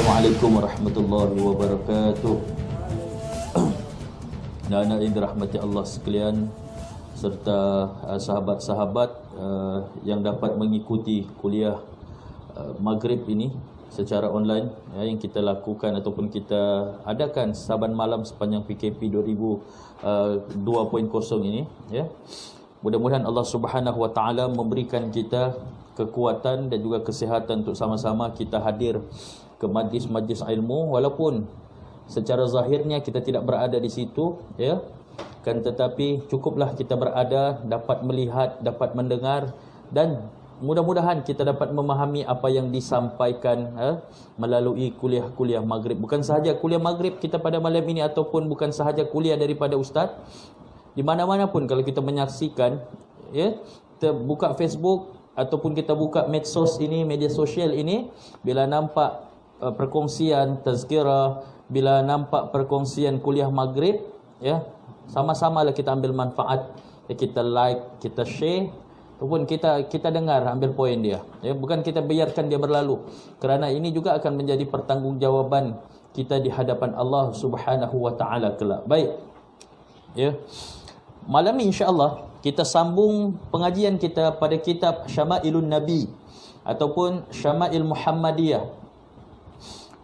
Assalamualaikum warahmatullahi wabarakatuh. Anak-anak yang dirahmati Allah sekalian, serta sahabat-sahabat yang dapat mengikuti kuliah Maghrib ini secara online yang kita lakukan ataupun kita adakan saban malam sepanjang PKP 2.0 ini ya. Mudah-mudahan Allah Subhanahu wa taala memberikan kita kekuatan dan juga kesihatan untuk sama-sama kita hadir ke majlis-majlis ilmu, walaupun secara zahirnya kita tidak berada di situ ya, kan, tetapi cukuplah kita berada, dapat melihat, dapat mendengar, dan mudah-mudahan kita dapat memahami apa yang disampaikan melalui kuliah-kuliah Maghrib. Bukan sahaja kuliah Maghrib kita pada malam ini, ataupun bukan sahaja kuliah daripada ustaz. Di mana-mana pun kalau kita menyaksikan ya, kita buka Facebook ataupun kita buka medsos ini, media sosial ini, bila nampak perkongsian tazkirah, bila nampak perkongsian kuliah Maghrib ya, sama-samalah kita ambil manfaat ya, kita like, kita share, ataupun kita dengar, ambil poin dia ya, bukan kita biarkan dia berlalu, kerana ini juga akan menjadi pertanggungjawaban kita di hadapan Allah Subhanahu wa taala kelak. Baik ya, malam ni insya-Allah kita sambung pengajian kita pada kitab Syama'ilun Nabi ataupun Syama'il Muhammadiyah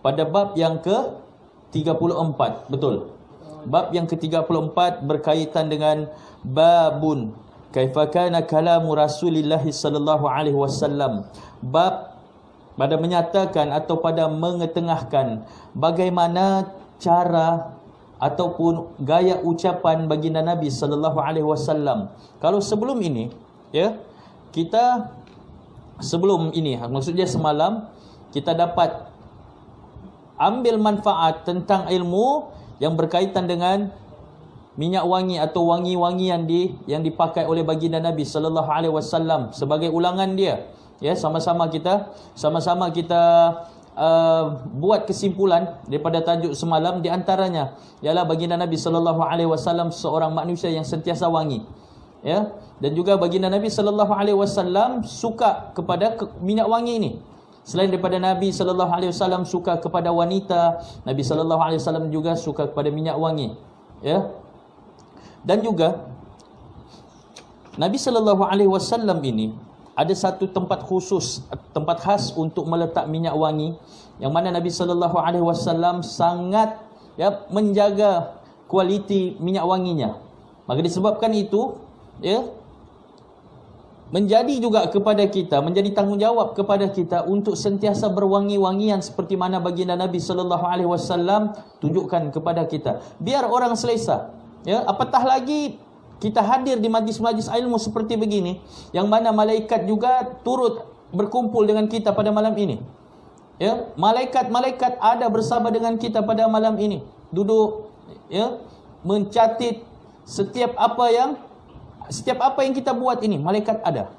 pada bab yang ke-34. Betul. Bab yang ke-34 berkaitan dengan babun kaifa kana kalamu Rasulillah sallallahu alaihi wasallam. Bab pada menyatakan atau pada mengetengahkan bagaimana cara ataupun gaya ucapan baginda Nabi sallallahu alaihi wasallam. Kalau sebelum ini ya, kita sebelum ini, maksudnya semalam, kita dapat ambil manfaat tentang ilmu yang berkaitan dengan minyak wangi atau wangi-wangian yang dipakai oleh baginda Nabi sallallahu alaihi wasallam sebagai ulangan dia. Ya, sama-sama kita buat kesimpulan daripada tajuk semalam, di antaranya ialah baginda Nabi sallallahu alaihi wasallam seorang manusia yang sentiasa wangi. Ya, dan juga baginda Nabi sallallahu alaihi wasallam suka kepada minyak wangi ini. Selain daripada Nabi sallallahu alaihi wasallam suka kepada wanita, Nabi sallallahu alaihi wasallam juga suka kepada minyak wangi. Ya. Dan juga Nabi sallallahu alaihi wasallam ini ada satu tempat khusus, tempat khas untuk meletak minyak wangi, yang mana Nabi sallallahu alaihi wasallam sangat ya menjaga kualiti minyak wanginya. Maka disebabkan itu ya, menjadi juga kepada kita, menjadi tanggungjawab kepada kita untuk sentiasa berwangi-wangian seperti mana baginda Nabi sallallahu alaihi wasallam tunjukkan kepada kita, biar orang selesa. Ya, apatah lagi kita hadir di majlis-majlis ilmu seperti begini, yang mana malaikat juga turut berkumpul dengan kita pada malam ini. Ya, malaikat ada bersama dengan kita pada malam ini, duduk ya, mencatat setiap apa yang kita buat ini, malaikat ada.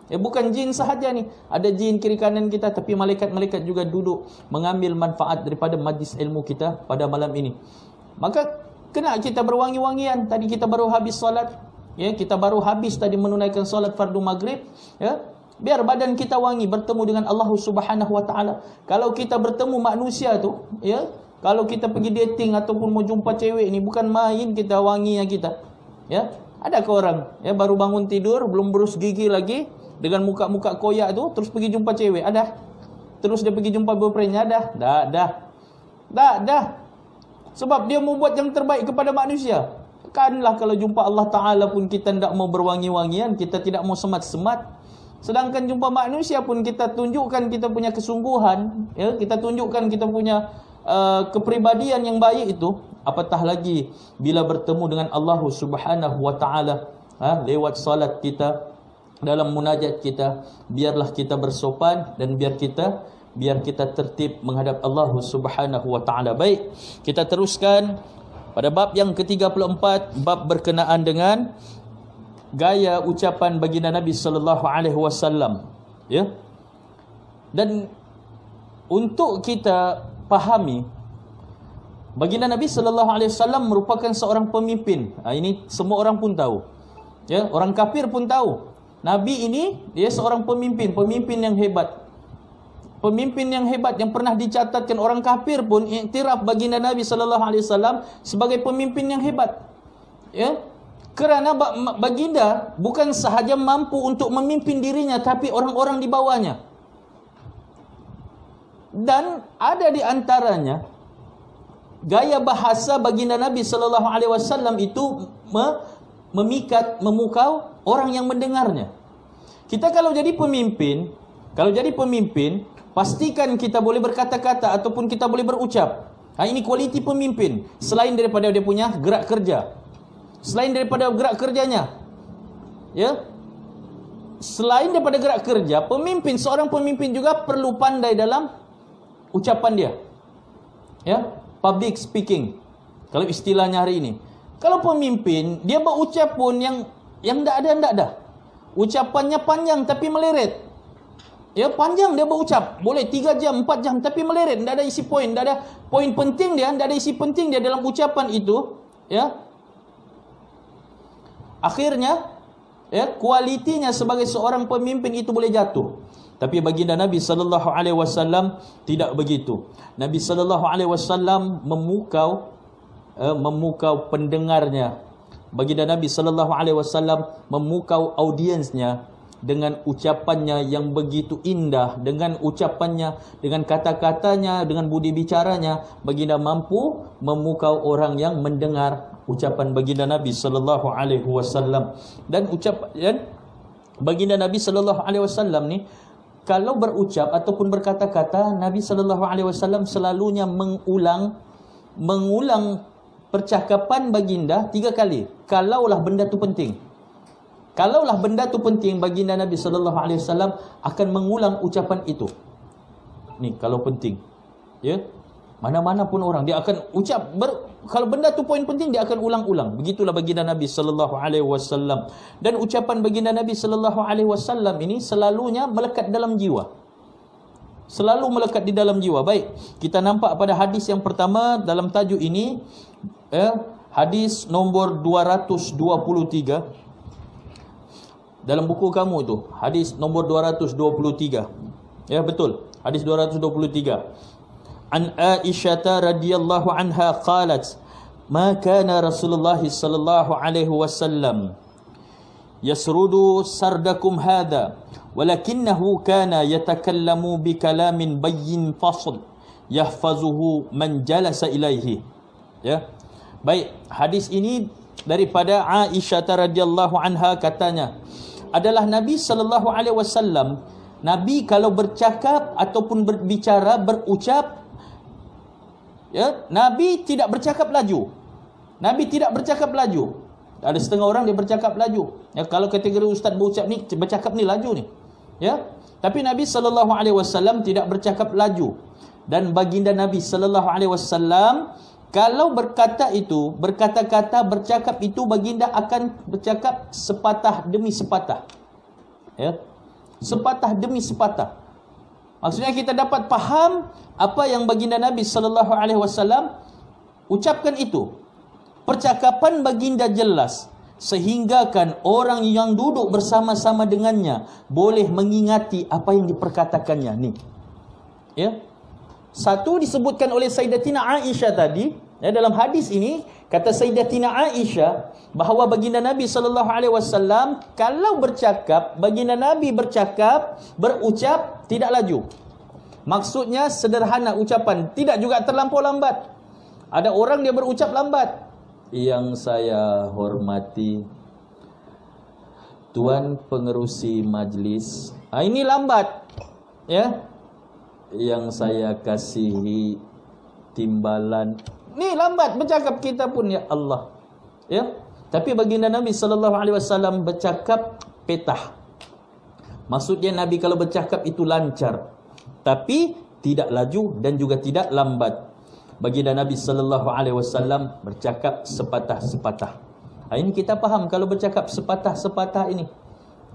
Ya, bukan jin sahaja ni, ada jin kiri kanan kita, tapi malaikat-malaikat juga duduk mengambil manfaat daripada majlis ilmu kita pada malam ini. Maka kena kita berwangi-wangian. Tadi kita baru habis solat, ya, kita baru habis tadi menunaikan solat fardu maghrib, ya. Biar badan kita wangi bertemu dengan Allah Subhanahu wa taala. Kalau kita bertemu manusia tu, ya, kalau kita pergi dating ataupun mau jumpa cewek ni, bukan main kita wanginya kita. Ya. Ada ke orang ya baru bangun tidur, belum berus gigi lagi, dengan muka-muka koyak tu terus pergi jumpa cewek? Ada. Terus dia pergi jumpa boyfriendnya? Dah. Sebab dia mau buat yang terbaik kepada manusia. Kanlah kalau jumpa Allah Ta'ala pun kita tidak mau berwangi-wangian, kita tidak mau semat-semat. Sedangkan jumpa manusia pun kita tunjukkan kita punya kesungguhan, ya, kita tunjukkan kita punya kepribadian yang baik itu. Apatah lagi bila bertemu dengan Allah Subhanahu wa taala lewat salat kita, dalam munajat kita, biarlah kita bersopan dan biar kita tertib menghadap Allah Subhanahu wa taala. Baik, kita teruskan pada bab yang ke-34, bab berkenaan dengan gaya ucapan baginda Nabi sallallahu alaihi wasallam, ya. Dan untuk kita pahami, baginda Nabi sallallahu alaihi wasallam merupakan seorang pemimpin. Ini semua orang pun tahu. Ya, orang kafir pun tahu. Nabi ini dia seorang pemimpin yang hebat. pemimpin yang hebat yang pernah dicatatkan. Orang kafir pun iktiraf baginda Nabi sallallahu alaihi wasallam sebagai pemimpin yang hebat. Ya. Kerana baginda bukan sahaja mampu untuk memimpin dirinya, tapi orang-orang di bawahnya. Dan ada di antaranya gaya bahasa baginda Nabi sallallahu alaihi wasallam itu memikat, memukau orang yang mendengarnya. Kita kalau jadi pemimpin, pastikan kita boleh berkata-kata ataupun kita boleh berucap. Ini kualiti pemimpin. Selain daripada dia punya gerak kerja, selain daripada gerak kerjanya, ya, selain daripada gerak kerja, seorang pemimpin juga perlu pandai dalam ucapan dia. Ya, public speaking. Kalau istilahnya hari ini. Kalau pemimpin, dia berucap pun yang ndak ada. Ucapannya panjang tapi meleret. Ya, panjang dia berucap. Boleh 3 jam, 4 jam tapi meleret. Tak ada isi poin. Tak ada poin penting dia. Tak ada isi penting dia dalam ucapan itu. Ya. Akhirnya, ya, kualitinya sebagai seorang pemimpin itu boleh jatuh. Tapi baginda Nabi sallallahu alaihi wasallam tidak begitu. Nabi sallallahu alaihi wasallam memukau pendengarnya. Baginda Nabi sallallahu alaihi wasallam memukau audiensnya dengan ucapannya yang begitu indah, dengan ucapannya, dengan kata-katanya, dengan budi bicaranya, baginda mampu memukau orang yang mendengar ucapan baginda Nabi sallallahu alaihi wasallam. Dan baginda Nabi sallallahu alaihi wasallam ni kalau berucap ataupun berkata-kata, Nabi sallallahu alaihi wasallam selalunya mengulang percakapan baginda 3 kali. Kalaulah benda tu penting. Kalaulah benda tu penting, baginda Nabi sallallahu alaihi wasallam akan mengulang ucapan itu. Ni kalau penting. Ya. Mana-mana pun orang dia akan ucap kalau benda tu poin penting dia akan ulang-ulang. Begitulah baginda Nabi sallallahu alaihi wasallam. Dan ucapan baginda Nabi sallallahu alaihi wasallam ini selalunya melekat dalam jiwa. Selalu melekat di dalam jiwa. Baik, kita nampak pada hadis yang pertama dalam tajuk ini, hadis nombor 223 dalam buku kamu itu, hadis nombor 223. Ya, betul. Hadis 223. An Aisyah radhiyallahu anha qalat, "Ma kana Rasulullah sallallahu alaihi wasallam yasrudu sardakum hadha, walakinnahu kana yatakallamu bi kalamin bayyin fasl yahfazuhu man jalasa ilaihi." Ya. Baik, hadis ini daripada Aisyah radhiyallahu anha, katanya adalah Nabi sallallahu alaihi wasallam, Nabi kalau bercakap ataupun berbicara, berucap, ya, Nabi tidak bercakap laju. Nabi tidak bercakap laju. Ada setengah orang dia bercakap laju. Ya, kalau kategori ustaz berucap ni, bercakap ni laju ni. Ya. Tapi Nabi sallallahu alaihi wasallam tidak bercakap laju. Dan baginda Nabi sallallahu alaihi wasallam kalau berkata-kata, bercakap itu, baginda akan bercakap sepatah demi sepatah. Ya. Sepatah demi sepatah. Maksudnya kita dapat faham apa yang baginda Nabi sallallahu alaihi wasallam ucapkan itu. Percakapan baginda jelas sehinggakan orang yang duduk bersama-sama dengannya boleh mengingati apa yang diperkatakannya ni. Ya. Satu disebutkan oleh Sayyidatina Aisyah tadi, ya, dalam hadis ini kata Sayyidatina Aisyah bahawa baginda Nabi sallallahu alaihi wasallam kalau bercakap, baginda Nabi berucap tidak laju. Maksudnya sederhana ucapan, tidak juga terlampau lambat. Ada orang dia berucap lambat. Yang saya hormati Tuan Pengerusi Majlis, ini lambat. Ya. Yang saya kasihi timbalan, ni lambat bercakap kita pun, ya Allah. Ya. Tapi baginda Nabi sallallahu alaihi wasallam bercakap petah. Maksudnya Nabi kalau bercakap itu lancar, tapi tidak laju dan juga tidak lambat. Baginda Nabi sallallahu alaihi wasallam bercakap sepatah-sepatah. Ini kita faham kalau bercakap sepatah-sepatah ini.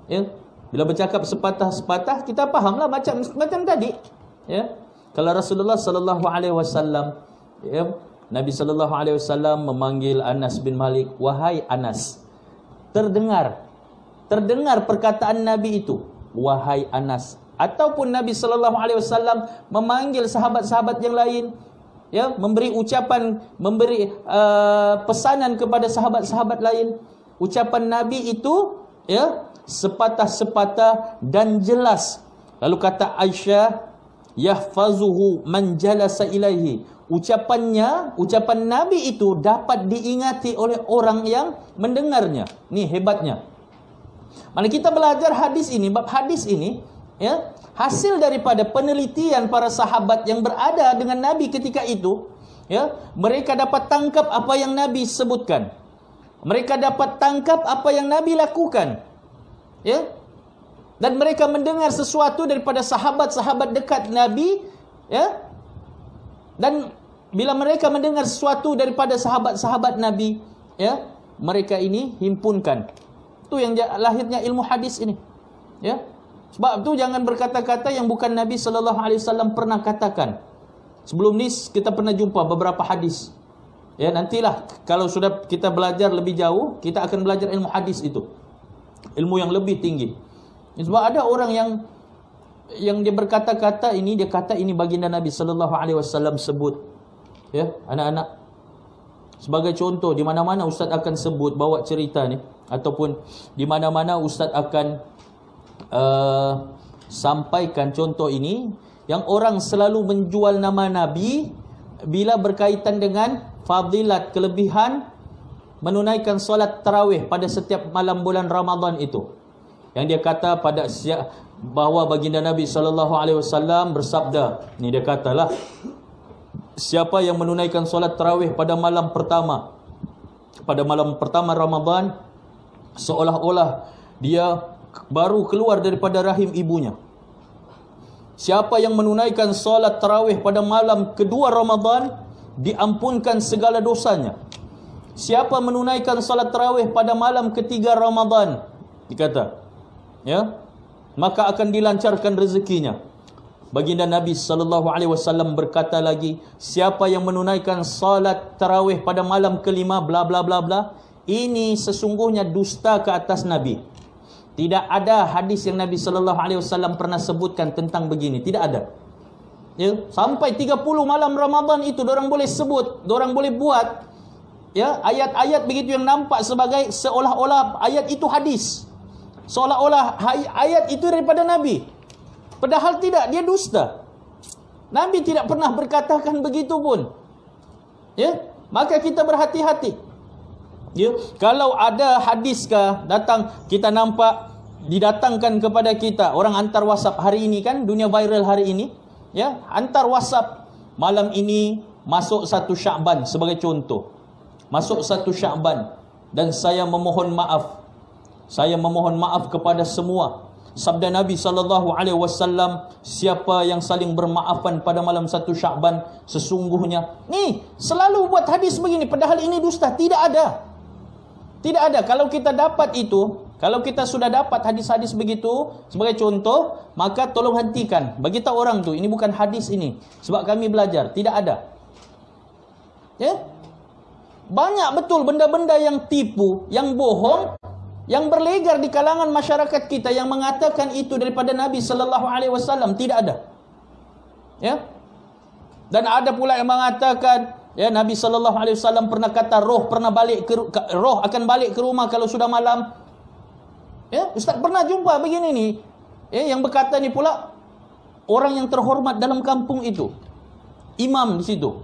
Ya. Bila bercakap sepatah-sepatah, kita fahamlah macam tadi. Ya. Kalau Rasulullah sallallahu alaihi wasallam, ya, Nabi sallallahu alaihi wasallam memanggil Anas bin Malik, "Wahai Anas." Terdengar perkataan Nabi itu, "Wahai Anas." ataupun Nabi sallallahu alaihi wasallam memanggil sahabat-sahabat yang lain, ya, memberi ucapan, memberi pesanan kepada sahabat-sahabat lain. Ucapan Nabi itu, ya, sepatah-sepatah dan jelas. Lalu kata Aisyah, yahfazuhu man jalasa ilaihi. Ucapan Nabi itu dapat diingati oleh orang yang mendengarnya. Ni hebatnya. Mana kita belajar hadis ini, bab hadis ini, ya, hasil daripada penelitian para sahabat yang berada dengan Nabi ketika itu, ya, mereka dapat tangkap apa yang Nabi sebutkan. Mereka dapat tangkap apa yang Nabi lakukan. Ya. Dan mereka mendengar sesuatu daripada sahabat-sahabat dekat Nabi, ya. Dan bila mereka mendengar sesuatu daripada sahabat-sahabat Nabi, ya, mereka ini himpunkan. Itu yang lahirnya ilmu hadis ini. Ya. Sebab tu jangan berkata-kata yang bukan Nabi sallallahu alaihi wasallam pernah katakan. Sebelum ni kita pernah jumpa beberapa hadis. Ya, nantilah kalau sudah kita belajar lebih jauh, kita akan belajar ilmu hadis itu. Ilmu yang lebih tinggi. Sebab ada orang yang dia berkata-kata ini, dia kata ini baginda Nabi sallallahu alaihi wasallam sebut. Ya, anak-anak. Sebagai contoh, di mana-mana ustaz akan sebut bawa cerita ni, ataupun di mana-mana ustaz akan sampaikan contoh ini, yang orang selalu menjual nama Nabi bila berkaitan dengan fadilat, kelebihan menunaikan solat tarawih pada setiap malam bulan Ramadan itu. Yang dia kata bahawa baginda Nabi SAW bersabda, ni dia katalah, siapa yang menunaikan solat tarawih pada malam pertama Ramadan, seolah-olah dia baru keluar daripada rahim ibunya. Siapa yang menunaikan solat tarawih pada malam kedua Ramadan, diampunkan segala dosanya. Siapa menunaikan solat tarawih pada malam ketiga Ramadan, dikata, ya, maka akan dilancarkan rezekinya. Baginda Nabi SAW berkata lagi, siapa yang menunaikan solat tarawih pada malam kelima, bla bla bla bla, ini sesungguhnya dusta ke atas Nabi. Tidak ada hadis yang Nabi SAW pernah sebutkan tentang begini. Tidak ada. Ya, sampai 30 malam Ramadan itu dorang boleh sebut, dorang boleh buat, ya, ayat-ayat begitu yang nampak sebagai seolah-olah ayat itu hadis. Seolah-olah ayat itu daripada Nabi. Padahal tidak, dia dusta. Nabi tidak pernah berkatakan begitu pun. Ya, maka kita berhati-hati. Ya, kalau ada hadiskah datang, kita nampak didatangkan kepada kita, orang hantar WhatsApp hari ini kan, dunia viral hari ini, ya, hantar WhatsApp, malam ini masuk 1 Sya'ban sebagai contoh. Masuk 1 Sya'ban dan saya memohon maaf. Saya memohon maaf kepada semua. Sabda Nabi SAW, siapa yang saling bermaafan pada malam 1 Sya'ban, sesungguhnya, ni selalu buat hadis begini, padahal ini dusta. Tidak ada. Tidak ada. Kalau kita dapat itu, kalau kita sudah dapat hadis-hadis begitu sebagai contoh, maka tolong hentikan. Bagi tahu orang tu, ini bukan hadis ini. Sebab kami belajar, tidak ada. Ya? Banyak betul benda-benda yang tipu, yang bohong, yang berlegar di kalangan masyarakat kita, yang mengatakan itu daripada Nabi SAW. Tidak ada. Ya? Dan ada pula yang mengatakan, ya, Nabi SAW pernah kata roh akan balik ke rumah kalau sudah malam. Ya, ustaz pernah jumpa begini ni. Ya, yang berkata ni pula orang yang terhormat dalam kampung itu. Imam di situ.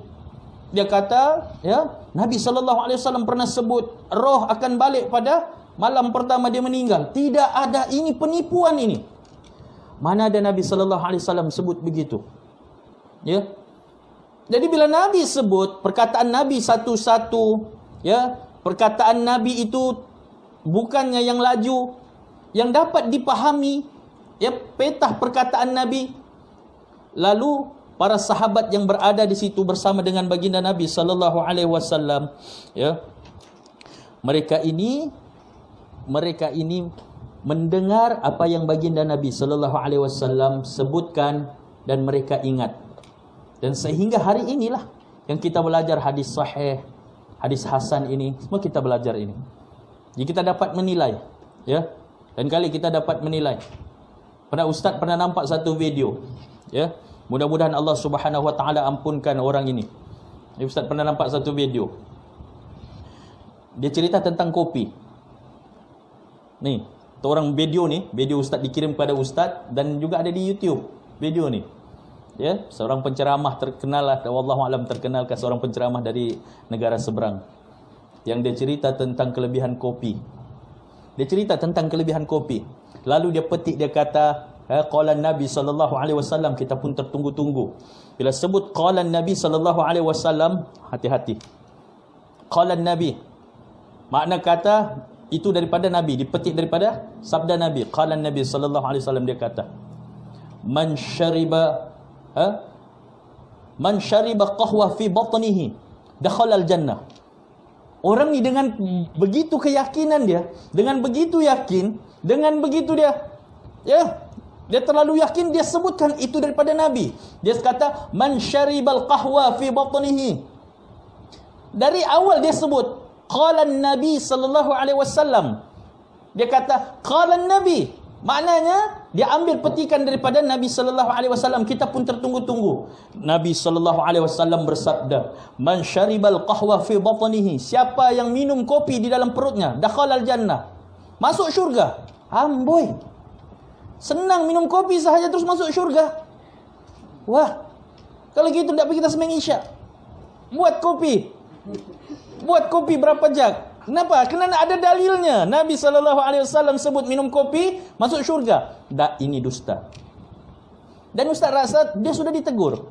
Dia kata, ya, Nabi SAW pernah sebut roh akan balik pada malam pertama dia meninggal. Tidak ada, ini penipuan ini. Mana ada Nabi SAW sebut begitu. Ya. Jadi bila Nabi sebut perkataan Nabi satu-satu, ya, perkataan Nabi itu bukannya yang laju, yang dapat dipahami, ya, petah perkataan Nabi. Lalu para sahabat yang berada di situ bersama dengan baginda Nabi SAW, ya, mereka ini mendengar apa yang baginda Nabi SAW sebutkan dan mereka ingat. Dan sehingga hari inilah yang kita belajar hadis sahih, hadis hasan ini, semua kita belajar ini. Jadi kita dapat menilai, ya. Dan kali kita dapat menilai. Ustaz pernah nampak satu video, ya. Mudah-mudahan Allah Subhanahu Wa Taala ampunkan orang ini. Ustaz pernah nampak satu video. Dia cerita tentang kopi. Nih, orang video ni, video Ustaz dikirim kepada Ustaz dan juga ada di YouTube video ni. Ya, seorang penceramah terkenal lah, wallahu alam terkenal ke seorang penceramah dari negara seberang. Yang dia cerita tentang kelebihan kopi. Dia cerita tentang kelebihan kopi. Lalu dia petik, dia kata, qala Nabi sallallahu alaihi wasallam, kita pun tertunggu-tunggu. Bila sebut qala Nabi sallallahu alaihi wasallam, hati-hati. Qala Nabi, makna kata itu daripada Nabi, dipetik daripada sabda Nabi. Qala Nabi sallallahu alaihi wasallam, dia kata, man syariba qahwa fi batnihi dakhala al-jannah. Orang ni dengan begitu keyakinan dia, dengan begitu yakin, dengan begitu dia, ya, dia terlalu yakin, dia sebutkan itu daripada Nabi. Dia kata man syaribal qahwa fi batnihi. Dari awal dia sebut qala Nabi sallallahu alaihi wasallam. Dia kata qala Nabi. Maknanya dia ambil petikan daripada Nabi sallallahu alaihi wasallam. Kita pun tertunggu-tunggu. Nabi sallallahu alaihi wasallam bersabda, "Man syaribal qahwa fi batnihi." Siapa yang minum kopi di dalam perutnya, dakhalal jannah. Masuk syurga. Amboi. Senang minum kopi sahaja terus masuk syurga. Wah. Kalau gitu tak pergi kita sembahyang Isyak. Buat kopi. Buat kopi berapa jag? Kenapa? Kerana ada dalilnya. Nabi SAW sebut minum kopi masuk syurga. Tak, ini dusta. Dan Ustaz rasa dia sudah ditegur.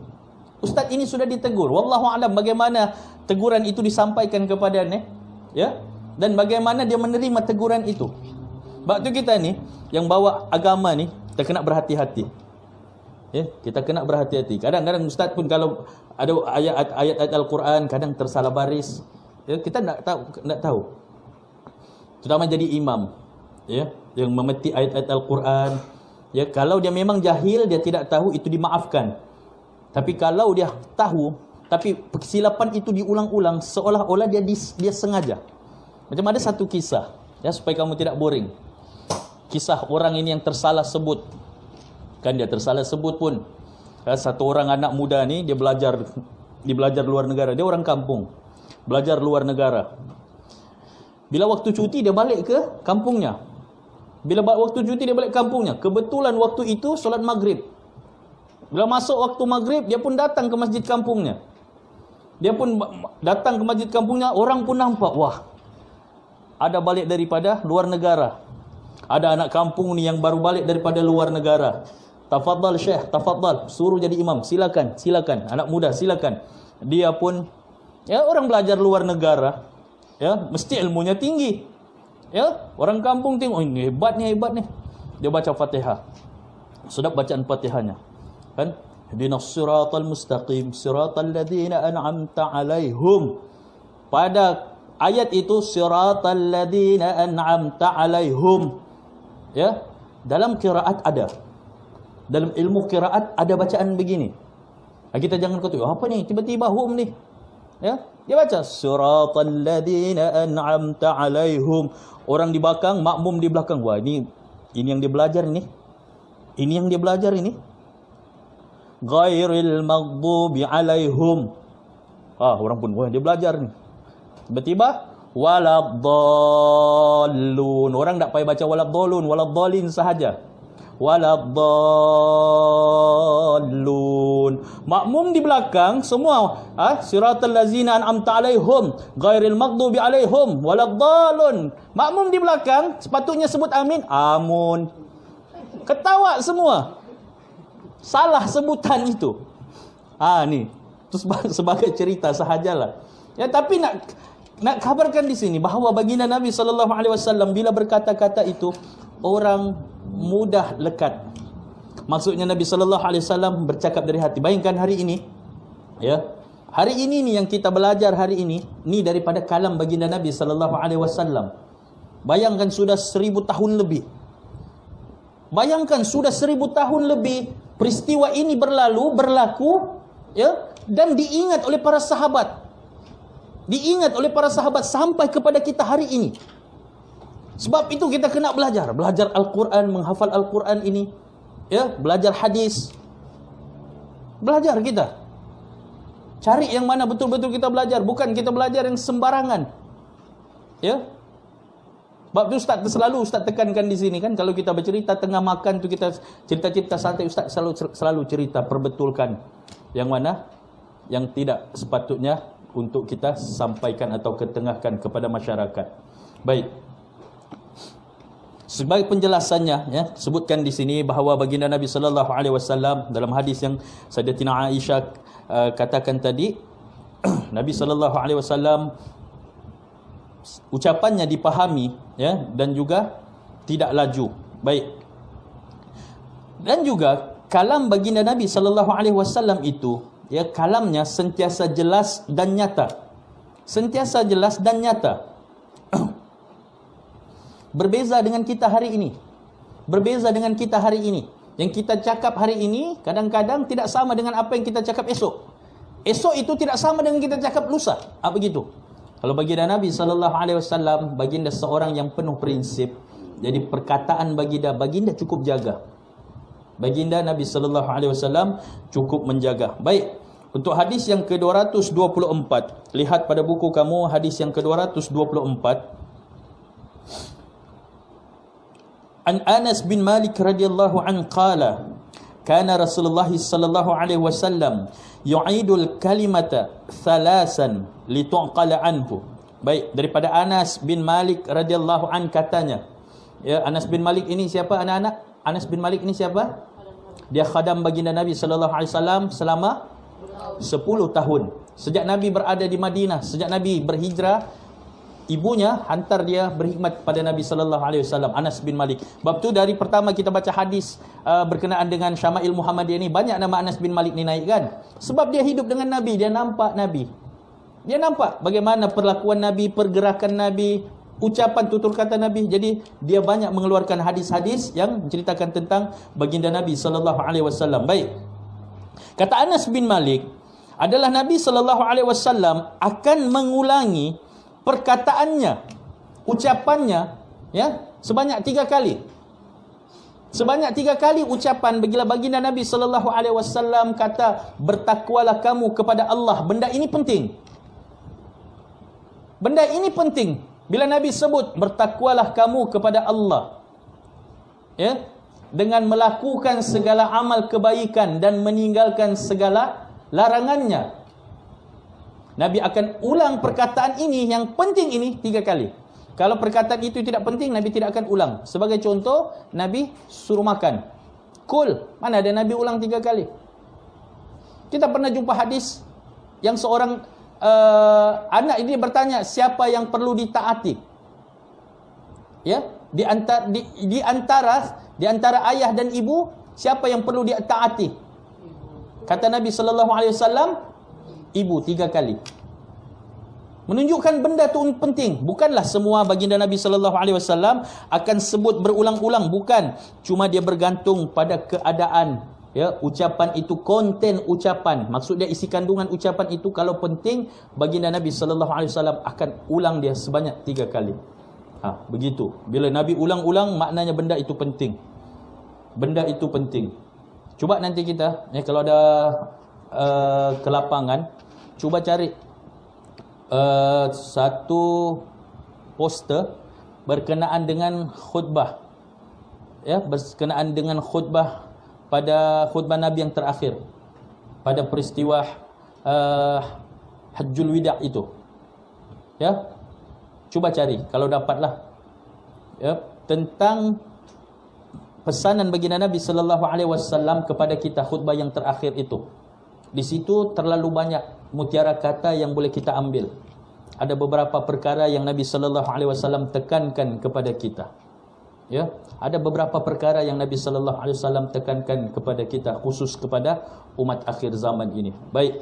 Ustaz ini sudah ditegur. Wallahu a'lam bagaimana teguran itu disampaikan kepadanya, ya? Dan bagaimana dia menerima teguran itu. Sebab tu kita ni yang bawa agama ni, kita kena berhati-hati. Ya, kita kena berhati-hati. Kadang-kadang Ustaz pun kalau ada ayat-ayat Al-Quran kadang tersalah baris. Ya, kita nak tahu. Terutama jadi imam, ya, yang memetik ayat-ayat Al-Quran. Ya, kalau dia memang jahil, dia tidak tahu, itu dimaafkan. Tapi kalau dia tahu, tapi kesilapan itu diulang-ulang seolah-olah dia sengaja. Macam ada satu kisah, ya, supaya kamu tidak boring. Kisah orang ini yang tersalah sebut. Kan dia tersalah sebut pun. Satu orang anak muda ni dia belajar luar negara. Dia orang kampung. Belajar luar negara. Bila waktu cuti dia balik ke kampungnya. Bila waktu cuti dia balik kampungnya. Kebetulan waktu itu solat maghrib. Bila masuk waktu maghrib, dia pun datang ke masjid kampungnya. Dia pun datang ke masjid kampungnya, orang pun nampak, wah, ada balik daripada luar negara. Ada anak kampung ni yang baru balik daripada luar negara. Tafadhal Syekh, tafadhal, suruh jadi imam. Silakan, silakan. Anak muda, silakan. Dia pun, ya, orang belajar luar negara, ya, mesti ilmunya tinggi. Ya, orang kampung tengok, oh, ini hebat ni. Dia baca Fatihah. Sedap bacaan Fatihahnya. Kan? Ihdinas siratal mustaqim, siratal ladzina an'amta 'alaihim. Pada ayat itu siratal ladzina an'amta 'alaihim. Ya, dalam qiraat ada. Dalam ilmu qiraat ada bacaan begini. Kita jangan kata, apa ni? Tiba-tiba hum ni. Ya, dia baca siratal ladzina an'amta 'alaihim. Orang di belakang, makmum di belakang. Wah, ini yang dia belajar ni. Ini yang dia belajar ini. Ghairil maghdubi 'alaihim. Orang pun, wah, dia belajar ni. Tiba-tiba waladdallun. Orang tak payah baca waladdallun, waladdallin sahaja. Waladdallun. Makmum di belakang semua siratal ladzina an'amta 'alaihim ghairil maghdubi 'alaihim waladdallun. Makmum di belakang sepatutnya sebut amin, amun. Ketawa semua. Salah sebutan itu. Ni itu sebagai cerita sahajalah. Ya, tapi nak kabarkan di sini bahawa baginda Nabi sallallahu alaihi wasallam bila berkata-kata itu orang mudah lekat. Maksudnya Nabi sallallahu alaihi wasallam bercakap dari hati. Bayangkan hari ini, ya. Hari ini ni yang kita belajar hari ini, ni daripada kalam baginda Nabi sallallahu alaihi wasallam. Bayangkan sudah 1000 tahun lebih. Bayangkan sudah 1000 tahun lebih peristiwa ini berlaku, ya, dan diingat oleh para sahabat. Diingat oleh para sahabat sampai kepada kita hari ini. Sebab itu kita kena belajar Al-Quran, menghafal Al-Quran ini, Ya, belajar hadis. Belajar kita. Cari yang mana betul-betul kita belajar, bukan kita belajar yang sembarangan. Ya. Sebab tu Ustaz tekankan di sini kan, kalau kita bercerita tengah makan tu, kita cerita-cerita santai, Ustaz selalu cerita, perbetulkan yang mana yang tidak sepatutnya untuk kita sampaikan atau ketengahkan kepada masyarakat. Baik. Sebagai penjelasannya, ya, sebutkan di sini bahawa baginda Nabi sallallahu alaihi wasallam dalam hadis yang Sayyidatina Aisyah katakan tadi, Nabi sallallahu alaihi wasallam ucapannya dipahami, ya, dan juga tidak laju. Baik. Dan juga kalam baginda Nabi sallallahu alaihi wasallam itu, ya, kalamnya sentiasa jelas dan nyata. Sentiasa jelas dan nyata. Berbeza dengan kita hari ini. Berbeza dengan kita hari ini. Yang kita cakap hari ini kadang-kadang tidak sama dengan apa yang kita cakap esok. Esok itu tidak sama dengan kita cakap lusa. Apa begitu? Kalau baginda Nabi sallallahu alaihi wasallam, baginda seorang yang penuh prinsip. Jadi perkataan baginda cukup jaga. Baginda Nabi sallallahu alaihi wasallam cukup menjaga. Baik. Untuk hadis yang ke-224, lihat pada buku kamu hadis yang ke-224. An Anas bin Malik radhiyallahu an qala kana Rasulullah sallallahu alaihi wasallam yu'idul kalimata thalasan lituqala anhu. Baik, daripada Anas bin Malik radhiyallahu an katanya. Ya, Anas bin Malik ini siapa anak-anak? Anas bin Malik ini siapa? Dia khadam baginda Nabi sallallahu alaihi wasallam selama 10 tahun. Sejak Nabi berada di Madinah, sejak Nabi berhijrah, ibunya hantar dia berkhidmat pada Nabi sallallahu alaihi wasallam, Anas bin Malik. Sebab tu dari pertama kita baca hadis berkenaan dengan Syama'il Muhammadiyah ni, banyak nama Anas bin Malik ni naik kan? Sebab dia hidup dengan Nabi, dia nampak Nabi. Dia nampak bagaimana perlakuan Nabi, pergerakan Nabi, ucapan tutur kata Nabi. Jadi dia banyak mengeluarkan hadis-hadis yang menceritakan tentang baginda Nabi sallallahu alaihi wasallam. Baik. Kata Anas bin Malik, adalah Nabi sallallahu alaihi wasallam akan mengulangi perkataannya, ucapannya, ya, sebanyak 3 kali. Sebanyak 3 kali ucapan bila baginda Nabi sallallahu alaihi wasallam kata, bertakwalah kamu kepada Allah. Benda ini penting. Benda ini penting. Bila Nabi sebut bertakwalah kamu kepada Allah, ya, dengan melakukan segala amal kebaikan dan meninggalkan segala larangannya, Nabi akan ulang perkataan ini yang penting ini 3 kali. Kalau perkataan itu tidak penting, Nabi tidak akan ulang. Sebagai contoh, Nabi suruh makan. Kul, mana ada Nabi ulang 3 kali? Kita pernah jumpa hadis yang seorang anak ini bertanya, siapa yang perlu ditaati? Ya, di antara ayah dan ibu, siapa yang perlu ditaati? Kata Nabi sallallahu alaihi wasallam, ibu 3 kali. Menunjukkan benda tu penting. Bukanlah semua baginda Nabi sallallahu alaihi wasallam akan sebut berulang-ulang, bukan. Cuma dia bergantung pada keadaan, ya, ucapan itu, konten ucapan. Maksud dia isi kandungan ucapan itu kalau penting, baginda Nabi sallallahu alaihi wasallam akan ulang dia sebanyak 3 kali. Begitu. Bila Nabi ulang-ulang, maknanya benda itu penting. Benda itu penting. Cuba nanti kita, ya, kalau ada ke lapangan, cuba cari satu poster berkenaan dengan khutbah, ya, berkenaan dengan khutbah pada khutbah Nabi yang terakhir, pada peristiwa Hajjul Wida' itu, ya, cuba cari kalau dapatlah, ya, tentang pesanan baginda Nabi sallallahu alaihi wasallam kepada kita, khutbah yang terakhir itu. Di situ terlalu banyak mutiara kata yang boleh kita ambil. Ada beberapa perkara yang Nabi sallallahu alaihi wasallam tekankan kepada kita. Ya, ada beberapa perkara yang Nabi sallallahu alaihi wasallam tekankan kepada kita, khusus kepada umat akhir zaman ini. Baik.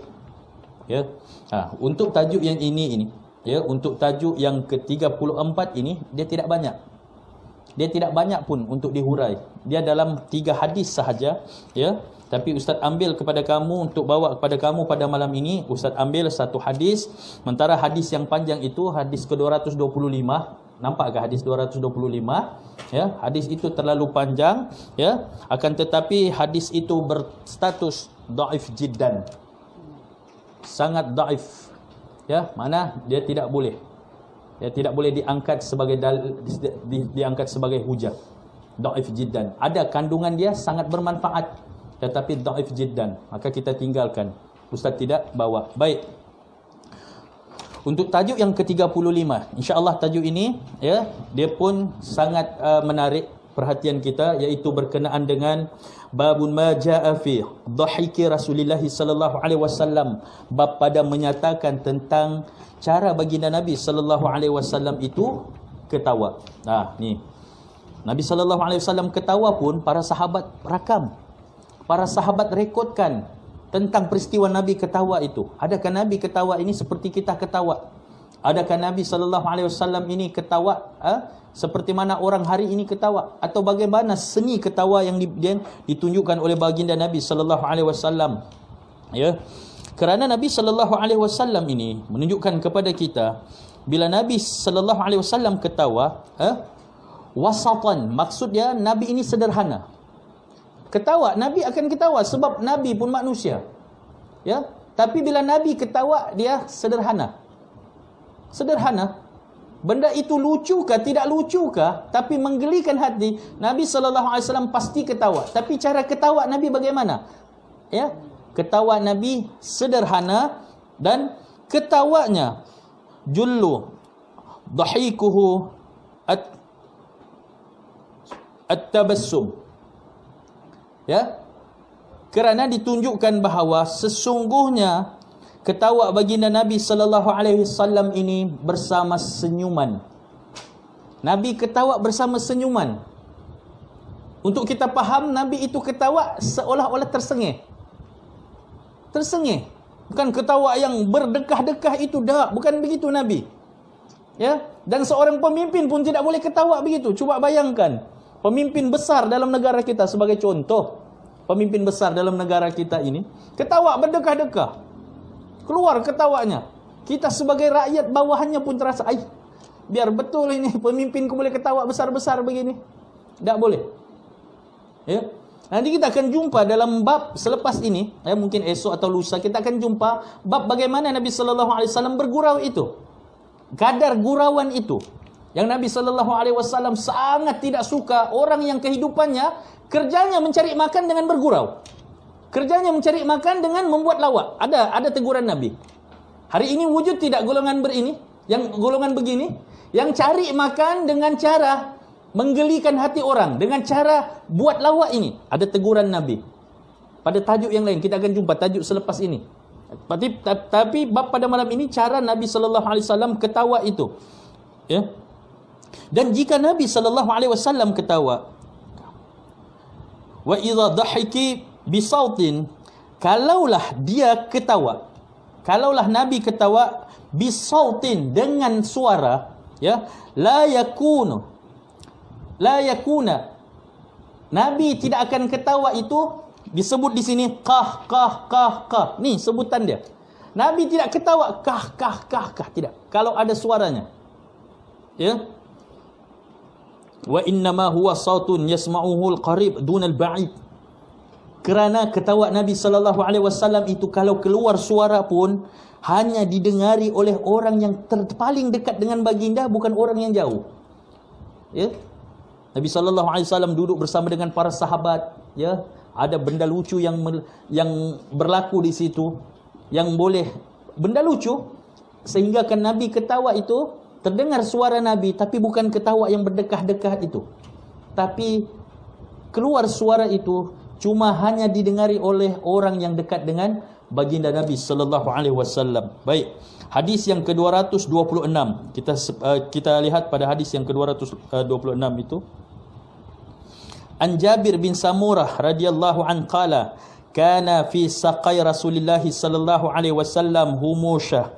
Ya. Untuk tajuk yang ini, ya, untuk tajuk yang ke-34 ini, dia tidak banyak. Dia tidak banyak pun untuk dihurai. Dia dalam 3 hadis sahaja, ya. Tapi Ustaz ambil kepada kamu untuk bawa kepada kamu pada malam ini. Ustaz ambil satu hadis. Sementara hadis yang panjang itu, hadis ke-225, Nampak ke hadis 225? Ya, hadis itu terlalu panjang, ya. Akan tetapi hadis itu berstatus dhaif jiddan. Sangat dhaif. Ya, mana dia tidak boleh. Ya, tidak boleh diangkat sebagai diangkat sebagai hujah. Dhaif jiddan. Ada kandungan dia sangat bermanfaat, tetapi dhaif jiddan. Maka kita tinggalkan. Ustaz tidak bawa. Baik. Untuk tajuk yang ke-35, insya-Allah tajuk ini, ya, dia pun sangat menarik perhatian kita, iaitu berkenaan dengan babun ma jaa fi dhahiki Rasulullah sallallahu alaihi wasallam, bab pada menyatakan tentang cara baginda Nabi sallallahu alaihi wasallam itu ketawa. Nah, ni Nabi sallallahu alaihi wasallam ketawa pun para sahabat rakam. Para sahabat rekodkan tentang peristiwa Nabi ketawa itu. Adakah Nabi ketawa ini seperti kita ketawa? Adakah Nabi SAW ini ketawa seperti mana orang hari ini ketawa? Atau bagaimana seni ketawa yang ditunjukkan oleh baginda Nabi SAW? Ya, kerana Nabi SAW ini menunjukkan kepada kita, bila Nabi SAW ketawa, wasatan, maksud dia Nabi ini sederhana. Ketawa, Nabi akan ketawa sebab Nabi pun manusia. Ya, tapi bila Nabi ketawa, dia sederhana. Sederhana. Benda itu lucukah, tidak lucukah, tapi menggelikan hati, Nabi SAW pasti ketawa. Tapi cara ketawa Nabi bagaimana? Ya, ketawa Nabi sederhana, dan ketawanya jullu dhahikuhu at-tabassum. Ya, kerana ditunjukkan bahawa sesungguhnya ketawa baginda Nabi sallallahu alaihi wasallam ini bersama senyuman. Nabi ketawa bersama senyuman. Untuk kita faham, Nabi itu ketawa seolah-olah tersengih. Tersengih. Bukan ketawa yang berdekah-dekah itu, dah, bukan begitu Nabi. Ya, dan seorang pemimpin pun tidak boleh ketawa begitu. Cuba bayangkan, pemimpin besar dalam negara kita sebagai contoh. Pemimpin besar dalam negara kita ini ketawa berdekah-dekah, keluar ketawanya. Kita sebagai rakyat bawahannya pun terasa, biar betul ini pemimpinku boleh ketawa besar-besar begini. Tak boleh. Ya. Nanti kita akan jumpa dalam bab selepas ini, ya, mungkin esok atau lusa kita akan jumpa bab bagaimana Nabi SAW bergurau itu. Kadar gurauan itu yang Nabi SAW sangat tidak suka orang yang kehidupannya kerjanya mencari makan dengan bergurau. Kerjanya mencari makan dengan membuat lawak. Ada teguran Nabi. Hari ini wujud tidak golongan golongan begini, yang cari makan dengan cara menggelikan hati orang, dengan cara buat lawak ini. Ada teguran Nabi. Pada tajuk yang lain kita akan jumpa tajuk selepas ini. Tapi bab pada malam ini cara Nabi SAW ketawa itu. Ya. Dan jika Nabi SAW ketawa, wa idza dhahiki bisautin, kalaulah dia ketawa, kalaulah Nabi ketawa bisautin dengan suara, ya, la yakuna, Nabi tidak akan ketawa itu disebut di sini qah qah qah qah. Ni sebutan dia. Nabi tidak ketawa kah kah kah kah, tidak. Kalau ada suaranya. Ya. Wa innama huwa sautun yasma'uhu al-qarib dun al-ba'id. Kerana ketawa Nabi SAW itu kalau keluar suara pun hanya didengari oleh orang yang paling dekat dengan baginda, bukan orang yang jauh. Ya. Nabi SAW duduk bersama dengan para sahabat, ya. Ada benda lucu yang berlaku di situ, yang boleh benda lucu sehingga kan Nabi ketawa itu terdengar suara Nabi, tapi bukan ketawa yang berdekah-dekah itu. Tapi keluar suara itu cuma hanya didengari oleh orang yang dekat dengan baginda Nabi sallallahu alaihi wasallam. Baik, hadis yang ke-226. Kita lihat pada hadis yang ke-226 itu. An Jabir bin Samurah radhiyallahu an qala, kana fi saqai Rasulillah sallallahu alaihi wasallam humusha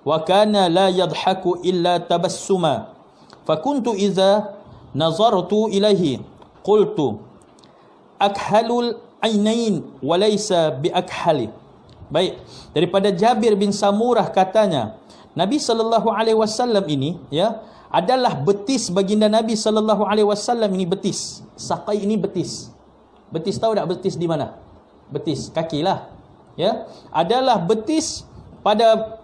wa kana la yadhaku illa tabassuma fakuntu idza nazartu ilaihi qultu akhalul ainain wa laysa biakhali. Baik, daripada Jabir bin Samurah katanya, Nabi sallallahu alaihi wasallam ini, ya, adalah betis baginda Nabi sallallahu alaihi wasallam. Ini betis. Saqai ini betis. Betis tahu tak betis di mana? Betis kakilah. Ya, adalah betis pada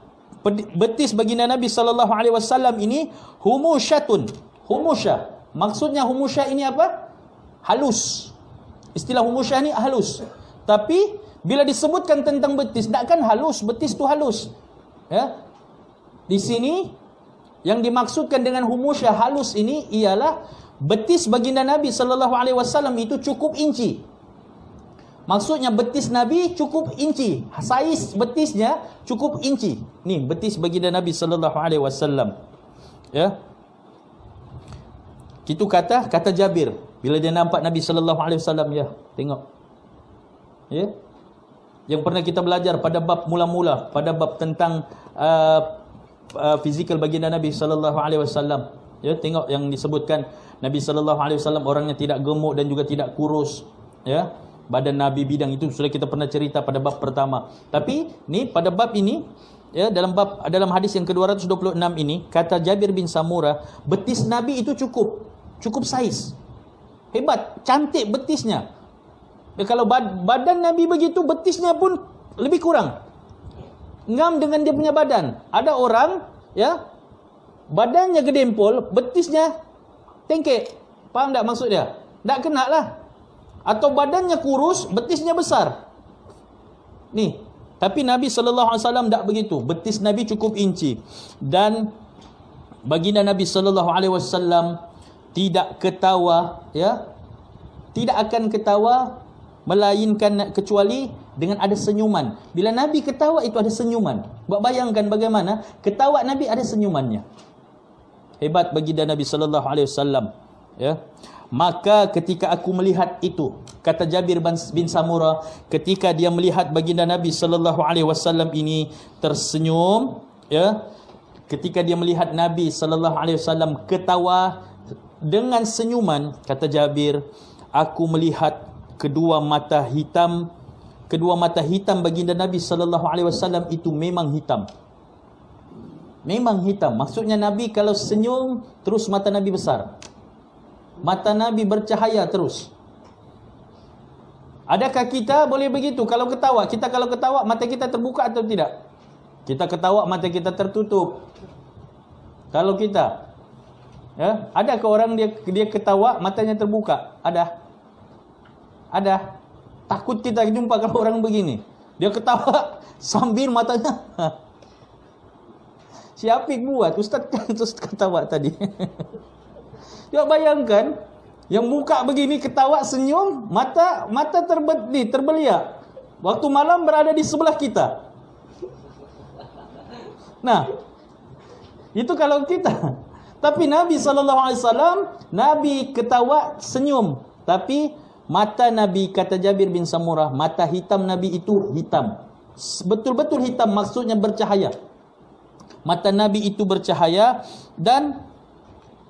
betis baginda Nabi sallallahu alaihi wasallam ini humusyatun. Humusyah. Maksudnya humusyah ini apa? Halus. Istilah humusyah ni halus. Tapi bila disebutkan tentang betis, takkan halus, betis tu halus. Ya. Di sini yang dimaksudkan dengan humusyah halus ini ialah betis baginda Nabi sallallahu alaihi wasallam itu cukup inci. Maksudnya betis Nabi cukup inci. Saiz betisnya cukup inci. Ni betis baginda Nabi sallallahu alaihi wasallam. Ya. Itu kata Jabir bila dia nampak Nabi sallallahu alaihi wasallam, ya, tengok. Ya. Yang pernah kita belajar pada bab mula-mula, pada bab tentang fizikal baginda Nabi sallallahu alaihi wasallam. Ya, tengok yang disebutkan Nabi sallallahu alaihi wasallam orangnya tidak gemuk dan juga tidak kurus. Ya. Badan Nabi bidang, itu sudah kita pernah cerita pada bab pertama. Tapi ni pada bab ini, ya, dalam hadis yang ke-226 ini kata Jabir bin Samurah, betis Nabi itu cukup saiz. Hebat, cantik betisnya. Ya, kalau badan Nabi begitu, betisnya pun lebih kurang. Ngam dengan dia punya badan. Ada orang, ya, badannya gedempol, betisnya tengkek. Faham tak maksud dia? Tak kena lah. Atau badannya kurus, betisnya besar. Ni. Tapi Nabi SAW tak begitu. Betis Nabi cukup inci. Dan baginda Nabi SAW tidak ketawa, ya. Tidak akan ketawa melainkan kecuali dengan ada senyuman. Bila Nabi ketawa itu ada senyuman. Buat bayangkan bagaimana ketawa Nabi ada senyumannya. Hebat baginda Nabi SAW. Ya. Maka ketika aku melihat itu, kata Jabir bin Samurah, ketika dia melihat baginda Nabi SAW ini tersenyum, ya, ketika dia melihat Nabi SAW ketawa dengan senyuman, kata Jabir, aku melihat kedua mata hitam baginda Nabi SAW itu memang hitam. Memang hitam. Maksudnya Nabi kalau senyum terus mata Nabi besar. Mata Nabi bercahaya terus. Adakah kita boleh begitu? Kalau ketawa mata kita terbuka atau tidak? Kita ketawa mata kita tertutup. Kalau kita, ya, adakah orang dia ketawa matanya terbuka? Ada. Takut kita jumpa kalau orang begini. Dia ketawa sambil matanya. Si Apik buat, Ustaz ketawa tadi. Ya, bayangkan yang muka begini ketawa senyum, mata terbeliak. Waktu malam berada di sebelah kita. Nah, itu kalau kita. Tapi Nabi SAW, Nabi ketawa senyum, tapi mata Nabi, kata Jabir bin Samurah, mata hitam Nabi itu hitam. Betul-betul hitam, maksudnya bercahaya. Mata Nabi itu bercahaya dan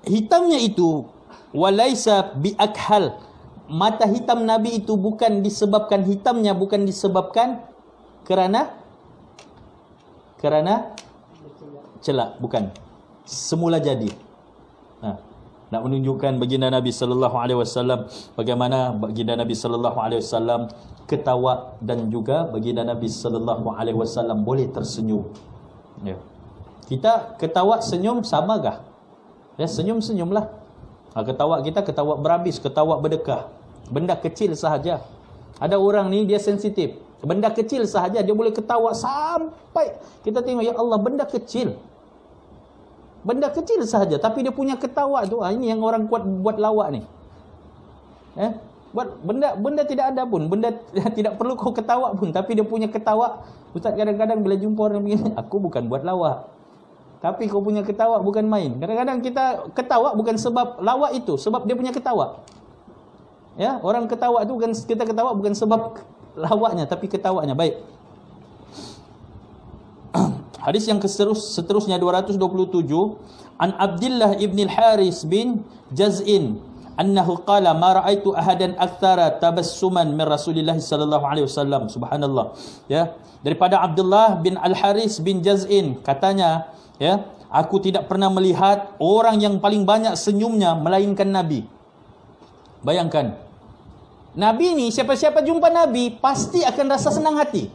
hitamnya itu walaisa biakhal. Mata hitam Nabi itu bukan disebabkan hitamnya, bukan disebabkan kerana celak, bukan. Semula jadi. Nak menunjukkan baginda Nabi sallallahu alaihi wasallam bagaimana baginda Nabi sallallahu alaihi wasallam ketawa dan juga baginda Nabi sallallahu alaihi wasallam boleh tersenyum. Ya. Kita ketawa senyum samakah? Ya, senyum-senyumlah. Ketawa kita ketawa berhabis, ketawa berdekah. Benda kecil sahaja. Ada orang ni dia sensitif. Benda kecil sahaja dia boleh ketawa sampai kita tengok, ya Allah, benda kecil. Benda kecil sahaja tapi dia punya ketawa tu, ini yang orang kuat buat lawak ni. Buat benda tidak ada pun, benda tidak perlu kau ketawa pun, tapi dia punya ketawa. Ustaz kadang-kadang bila jumpa orang begini, aku bukan buat lawak. Tapi kau punya ketawa bukan main. Kadang-kadang kita ketawa bukan sebab lawak itu, sebab dia punya ketawa. Ya, orang ketawa tu bukan, kita ketawa bukan sebab lawaknya, tapi ketawanya. Baik. Hadis yang seterusnya 227, an Abdullah ibn al-Haris bin Jaz'in annahu qala ma ra'aitu ahadan aktsara tabassuman min Rasulillah sallallahu alaihi wasallam. Subhanallah. Ya, daripada Abdullah bin al-Haris bin Jaz'in katanya, ya, Aku tidak pernah melihat orang yang paling banyak senyumnya melainkan Nabi. Bayangkan, Nabi ni, siapa-siapa jumpa Nabi pasti akan rasa senang hati.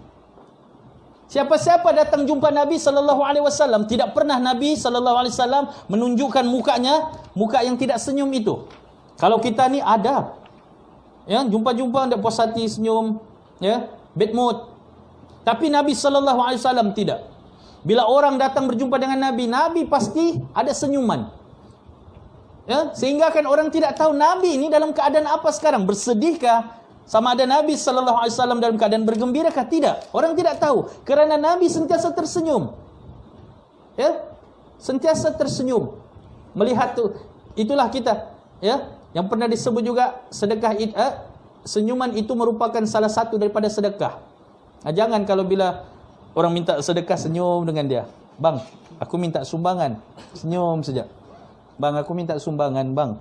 Siapa-siapa datang jumpa Nabi sallallahu alaihi wasallam, tidak pernah Nabi sallallahu alaihi wasallam menunjukkan mukanya, muka yang tidak senyum itu. Kalau kita ni ada, ya, jumpa-jumpa ndak puas hati, senyum, ya, bad mood. Tapi Nabi sallallahu alaihi wasallam tidak. Bila orang datang berjumpa dengan Nabi, Nabi pasti ada senyuman. Ya, sehingga kan orang tidak tahu Nabi ini dalam keadaan apa sekarang, bersedihkah? Sama ada Nabi sallallahu alaihi wasallam dalam keadaan bergembirakah? Tidak. Orang tidak tahu kerana Nabi sentiasa tersenyum. Ya? Sentiasa tersenyum. Melihat tu, itulah kita, ya, yang pernah disebut juga sedekah senyuman itu merupakan salah satu daripada sedekah. Jangan kalau bila orang minta sedekah senyum dengan dia. Bang, aku minta sumbangan. Senyum saja. Bang, aku minta sumbangan, bang.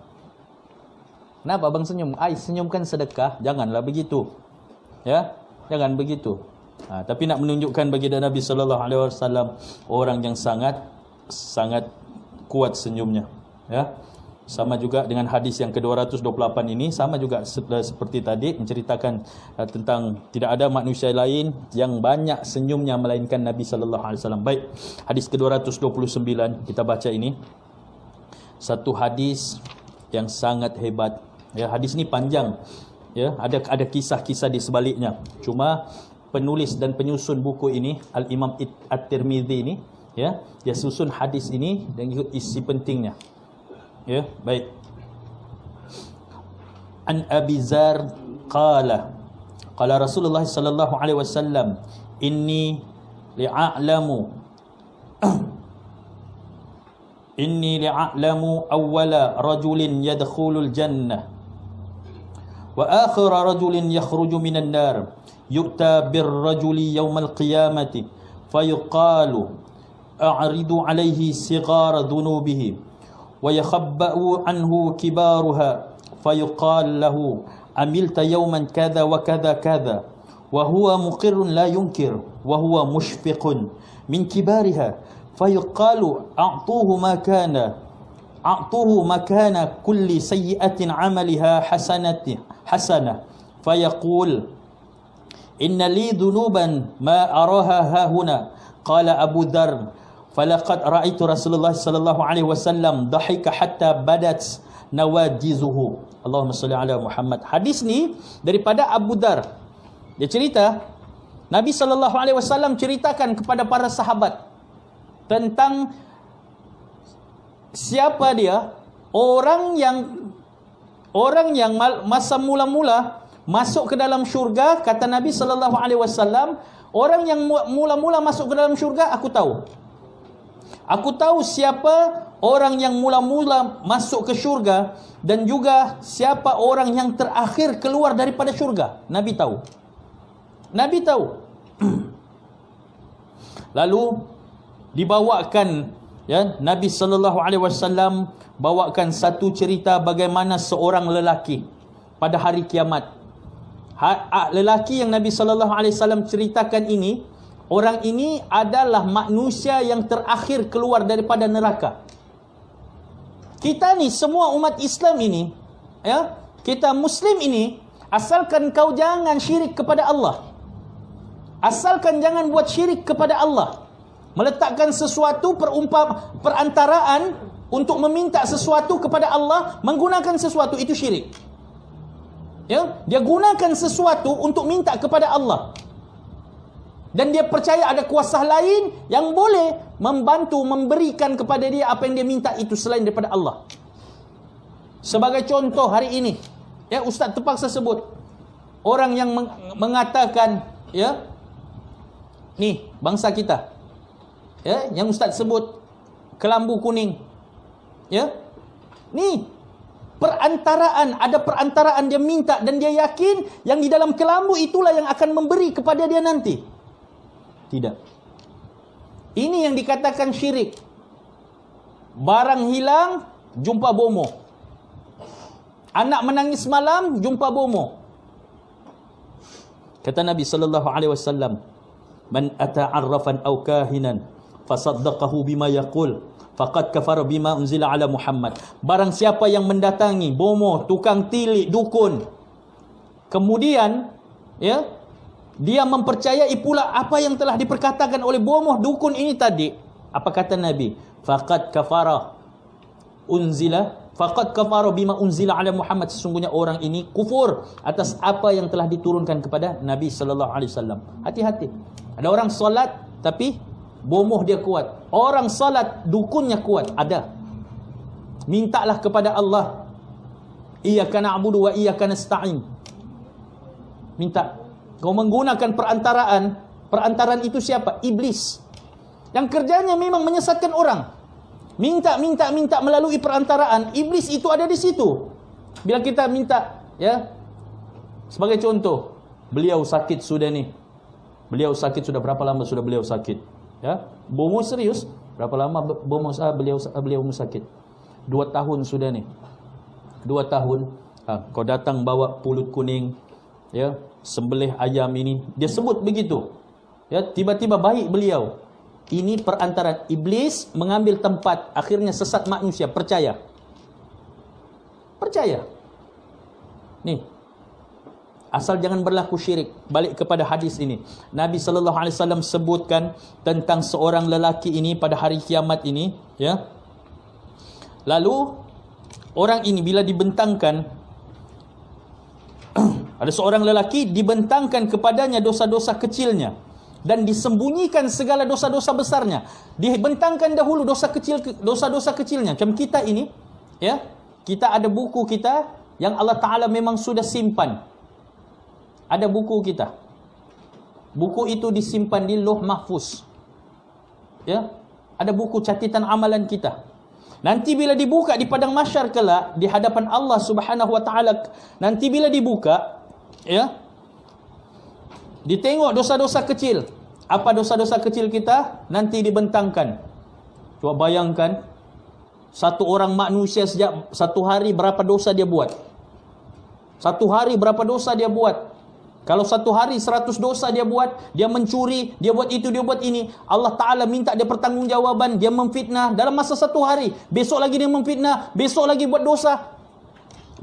Kenapa bang senyum? Senyumkan sedekah. Janganlah begitu. Ya, jangan begitu. Tapi nak menunjukkan baginda Nabi sallallahu alaihi wasallam orang yang sangat kuat senyumnya. Ya. Sama juga dengan hadis yang ke-228 ini, sama juga seperti tadi, menceritakan tentang tidak ada manusia lain yang banyak senyumnya melainkan Nabi sallallahu alaihi wasallam. Baik, hadis ke-229 kita baca ini. Satu hadis yang sangat hebat. Ya, hadis ni panjang. Ya, ada kisah-kisah di sebaliknya. Cuma penulis dan penyusun buku ini, Al-Imam At-Tirmidzi ini, ya, dia susun hadis ini dan ikut isi pentingnya. Ya, baik. An Abi Zar qala Rasulullah sallallahu alaihi wasallam, inni li'a'lamu awwala rajulin yadkhulul jannah wa akhir rajulin yakhruju minan nar, yu'ta birrajuli yawmal qiyamati fayuqalu a'ridu alayhi sighara dhunubihi wa yakhabba'u anhu kibaruha fayuqal lahu amilta yawman kadha wa kadha kadha wa huwa muqirrun la yunkir wa huwa mushfiqun min kibariha fayuqalu a'tuhu makana kulli sayyi'atin 'amaliha hasanah fayaqul inna li dhunuban ma araha hahuna. Qala Abu Dzar falaqad ra'aitu Rasulullah sallallahu alaihi wasallam dhahika hatta badat nawajizuhu. Allahumma salli ala Muhammad. Hadis ni daripada Abu Dzar. Dia cerita Nabi sallallahu alaihi wasallam ceritakan kepada para sahabat tentang siapa dia, orang yang masa mula-mula masuk ke dalam syurga. Kata Nabi sallallahu alaihi wasallam, orang yang mula-mula masuk ke dalam syurga aku tahu. Aku tahu siapa orang yang mula-mula masuk ke syurga dan juga siapa orang yang terakhir keluar daripada syurga. Nabi tahu. Nabi tahu. Lalu dibawakan, ya, Nabi sallallahu alaihi wasallam bawakan satu cerita bagaimana seorang lelaki pada hari kiamat. Lelaki yang Nabi sallallahu alaihi wasallam ceritakan ini, orang ini adalah manusia yang terakhir keluar daripada neraka. Kita ni semua umat Islam ini, ya, kita Muslim ini, asalkan kau jangan syirik kepada Allah. Asalkan jangan buat syirik kepada Allah. Meletakkan sesuatu perantaraan untuk meminta sesuatu kepada Allah, menggunakan sesuatu itu syirik. Ya, dia gunakan sesuatu untuk minta kepada Allah. Dan dia percaya ada kuasa lain yang boleh membantu memberikan kepada dia apa yang dia minta itu selain daripada Allah. Sebagai contoh hari ini, ya, Ustaz terpaksa sebut orang yang mengatakan, ya, ni bangsa kita, ya, yang Ustaz sebut kelambu kuning, ya, ni perantaraan, ada perantaraan dia minta dan dia yakin yang di dalam kelambu itulah yang akan memberi kepada dia nanti. Tidak. Ini yang dikatakan syirik. Barang hilang, jumpa bomo. Anak menangis malam, jumpa bomo. Kata Nabi sallallahu alaihi wasallam, "Man ata 'arrafan aw kahinan fasaddaqahu bima yaqul faqad kafara bima unzila ala Muhammad. Barang siapa yang mendatangi bomoh, tukang tilik, dukun, kemudian ya dia mempercayai pula apa yang telah diperkatakan oleh bomoh, dukun ini tadi, apa kata Nabi? Faqad kafara bima unzila ala Muhammad. Sesungguhnya orang ini kufur atas apa yang telah diturunkan kepada Nabi sallallahu alaihi wasallam. Hati-hati. Ada orang solat tapi bomoh dia kuat. Orang salat dukunnya kuat. Ada. Mintalah kepada Allah. Iyyaka na'budu wa iyyaka nasta'in. Minta. Kau menggunakan perantaraan. Perantaraan itu siapa? Iblis. Yang kerjanya memang menyesatkan orang. Minta melalui perantaraan. Iblis itu ada di situ. Bila kita minta, ya. Sebagai contoh, beliau sakit sudah nih. Beliau sakit sudah berapa lama sudah beliau sakit? Ya, bomoh serius. Berapa lama bomoh beliau sakit? 2 tahun sudah nih. 2 tahun. Kau datang bawa pulut kuning, ya, sembelih ayam ini. Dia sebut begitu. Ya, tiba-tiba baik beliau. Ini perantaraan. Iblis mengambil tempat, akhirnya sesat manusia. Percaya. Nih. Asal jangan berlaku syirik. Balik kepada hadis ini. Nabi SAW sebutkan tentang seorang lelaki ini pada hari kiamat ini. Ya. Lalu, orang ini bila dibentangkan, ada seorang lelaki dibentangkan kepadanya dosa-dosa kecilnya. Dan disembunyikan segala dosa-dosa besarnya. Dibentangkan dahulu dosa-dosa kecilnya. Macam kita ini, ya, kita ada buku kita yang Allah Ta'ala memang sudah simpan. Ada buku kita. Buku itu disimpan di Lauh Mahfuz. Ya, ada buku catatan amalan kita. Nanti bila dibuka di padang mahsyar kelak di hadapan Allah Subhanahu wa taala, nanti bila dibuka, ya, ditengok dosa-dosa kecil. Apa dosa-dosa kecil kita? Nanti dibentangkan. Coba bayangkan, satu orang manusia sejak satu hari berapa dosa dia buat? Satu hari berapa dosa dia buat? Kalau satu hari 100 dosa dia buat, dia mencuri, dia buat itu, dia buat ini, Allah Ta'ala minta dia pertanggungjawaban, dia memfitnah dalam masa satu hari. Besok lagi dia memfitnah, besok lagi buat dosa.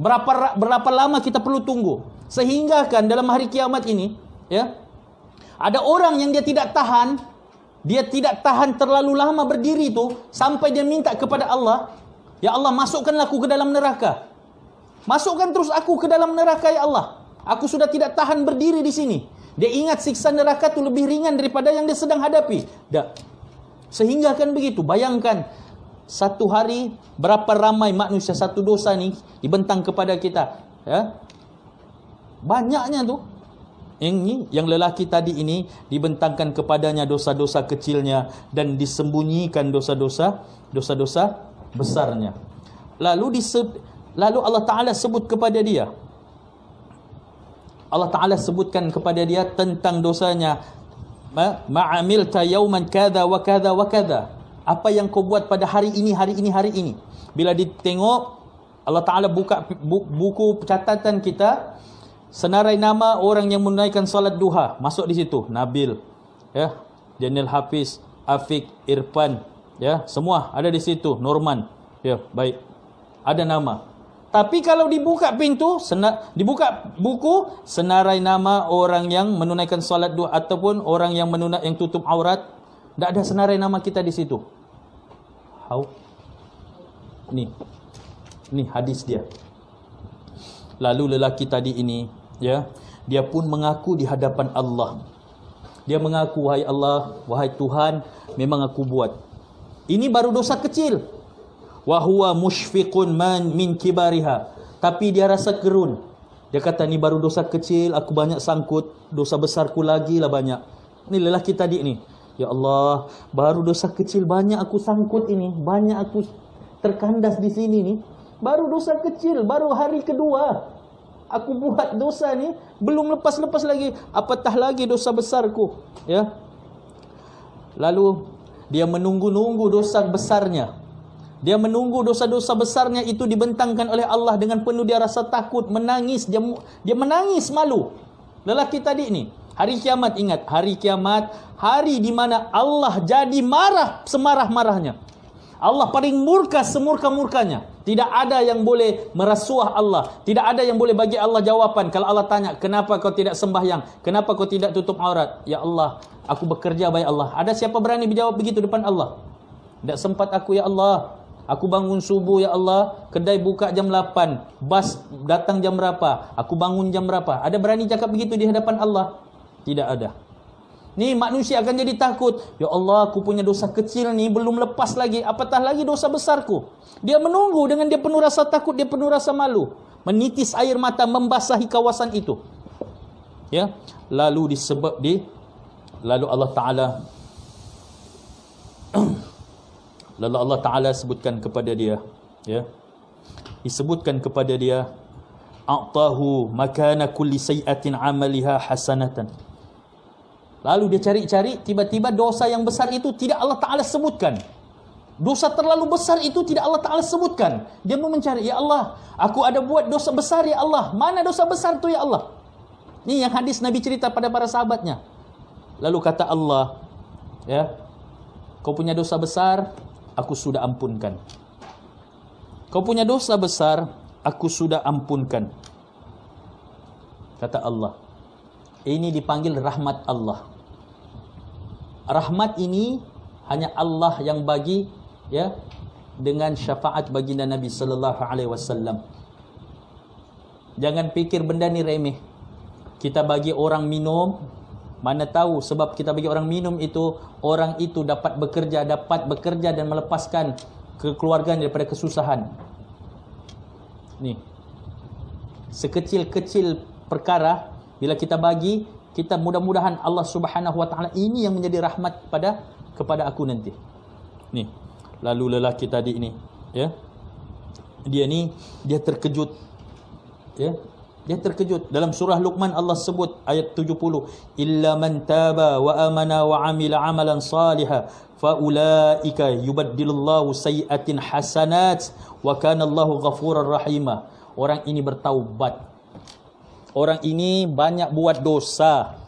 Berapa lama kita perlu tunggu? Sehingga kan dalam hari kiamat ini, ya, ada orang yang dia tidak tahan terlalu lama berdiri itu, sampai dia minta kepada Allah, ya Allah, masukkanlah aku ke dalam neraka. Masukkan terus aku ke dalam neraka, ya Allah. Aku sudah tidak tahan berdiri di sini. Dia ingat siksa neraka itu lebih ringan daripada yang dia sedang hadapi. Sehingga kan begitu. Bayangkan, satu hari berapa ramai manusia satu dosa ni dibentang kepada kita. Ya? Banyaknya tu. Yang lelaki tadi ini dibentangkan kepadanya dosa-dosa kecilnya dan disembunyikan dosa-dosa besarnya. Lalu Allah Ta'ala sebut kepada dia. Allah Ta'ala sebutkan kepada dia tentang dosanya. Ma'amilta yawman kada wa kada wa kada. Apa yang kau buat pada hari ini. Bila ditengok, Allah Ta'ala buka buku catatan kita, senarai nama orang yang menunaikan salat duha. Masuk di situ. Nabil, ya, Daniel Hafiz, Afiq, Irfan, ya, semua ada di situ. Norman, ya, baik. Ada nama. Tapi kalau dibuka pintu, dibuka buku, senarai nama orang yang menunaikan solat duha ataupun orang yang tutup aurat, tidak ada senarai nama kita di situ. How? Ni hadis dia. Lalu lelaki tadi ini, ya, dia pun mengaku di hadapan Allah. Dia mengaku, wahai Allah, wahai Tuhan, memang aku buat. Ini baru dosa kecil. Wa huwa mushfiqun min kibariha. Tapi dia rasa gerun. Dia kata, ni baru dosa kecil, aku banyak sangkut, dosa besarku lagi lah banyak. Ni lelaki tadi ni, ya Allah, baru dosa kecil banyak aku sangkut ini, banyak aku terkandas di sini ni. Baru dosa kecil, baru hari kedua aku buat dosa ni, belum lepas-lepas lagi, apatah lagi dosa besarku, ya. Lalu dia menunggu-nunggu dosa besarnya. Dia menunggu dosa-dosa besarnya itu dibentangkan oleh Allah dengan penuh dia rasa takut, menangis. Dia menangis malu. Lelaki tadi ni. Hari kiamat, ingat, hari kiamat, hari di mana Allah jadi marah semarah-marahnya. Allah paling murka semurka-murkanya. Tidak ada yang boleh merasuah Allah. Tidak ada yang boleh bagi Allah jawapan. Kalau Allah tanya, kenapa kau tidak sembahyang? Kenapa kau tidak tutup aurat? Ya Allah, aku bekerja baik Allah. Ada siapa berani berjawab begitu depan Allah? Tidak sempat aku ya Allah. Aku bangun subuh ya Allah. Kedai buka jam 8. Bas datang jam berapa? Aku bangun jam berapa? Ada berani cakap begitu di hadapan Allah? Tidak ada. Ni manusia akan jadi takut. Ya Allah, aku punya dosa kecil ni belum lepas lagi. Apatah lagi dosa besarku. Dia menunggu dengan dia penuh rasa takut, dia penuh rasa malu. Menitis air mata membasahi kawasan itu. Ya, lalu lalu Allah Taala lalu Allah Taala sebutkan kepada dia, ya. Disebutkan kepada dia, a'tahu makana kulli sayi'atin 'amaliha hasanatan. Lalu dia cari-cari, tiba-tiba dosa yang besar itu tidak Allah Ta'ala sebutkan. Dosa terlalu besar itu tidak Allah Ta'ala sebutkan. Dia mau mencari, ya Allah, aku ada buat dosa besar ya Allah. Mana dosa besar tu ya Allah? Ini yang hadis Nabi cerita pada para sahabatnya. Lalu kata Allah, ya, kau punya dosa besar, aku sudah ampunkan. Kau punya dosa besar, aku sudah ampunkan. Kata Allah. Ini dipanggil rahmat Allah. Rahmat ini hanya Allah yang bagi, ya, dengan syafaat baginda Nabi sallallahu alaihi wasallam. Jangan fikir benda ni remeh. Kita bagi orang minum, mana tahu sebab kita bagi orang minum itu, orang itu dapat bekerja dan melepaskan kekeluarganya daripada kesusahan. Ni. Sekecil-kecil perkara bila kita bagi, kita mudah-mudahan Allah Subhanahu wa taala ini yang menjadi rahmat kepada aku nanti. Ni. Lalu lelaki tadi ni, ya. Dia terkejut. Ya. Dia terkejut. Dalam surah Luqman Allah sebut ayat 70, illa man taba wa amana wa amila amalan salihan fa ulaika yubaddilullahu sayiatin hasanat wa kana Allahu ghafurar rahima. Orang ini bertaubat. Orang ini banyak buat dosa.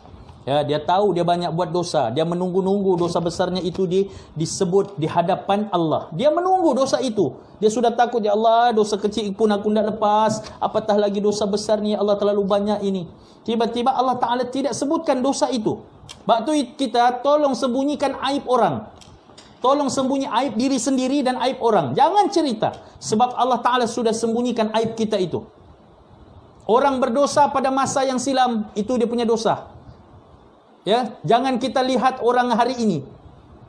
Ya, dia tahu dia banyak buat dosa. Dia menunggu-nunggu dosa besarnya itu disebut di hadapan Allah. Dia menunggu dosa itu. Dia sudah takut, ya Allah, dosa kecil pun aku tidak lepas. Apatah lagi dosa besar ni, ya Allah, terlalu banyak ini. Tiba-tiba Allah Ta'ala tidak sebutkan dosa itu. Waktu kita tolong sembunyikan aib orang. Tolong sembunyi aib diri sendiri dan aib orang. Jangan cerita. Sebab Allah Ta'ala sudah sembunyikan aib kita itu. Orang berdosa pada masa yang silam, itu dia punya dosa. Ya, jangan kita lihat orang hari ini.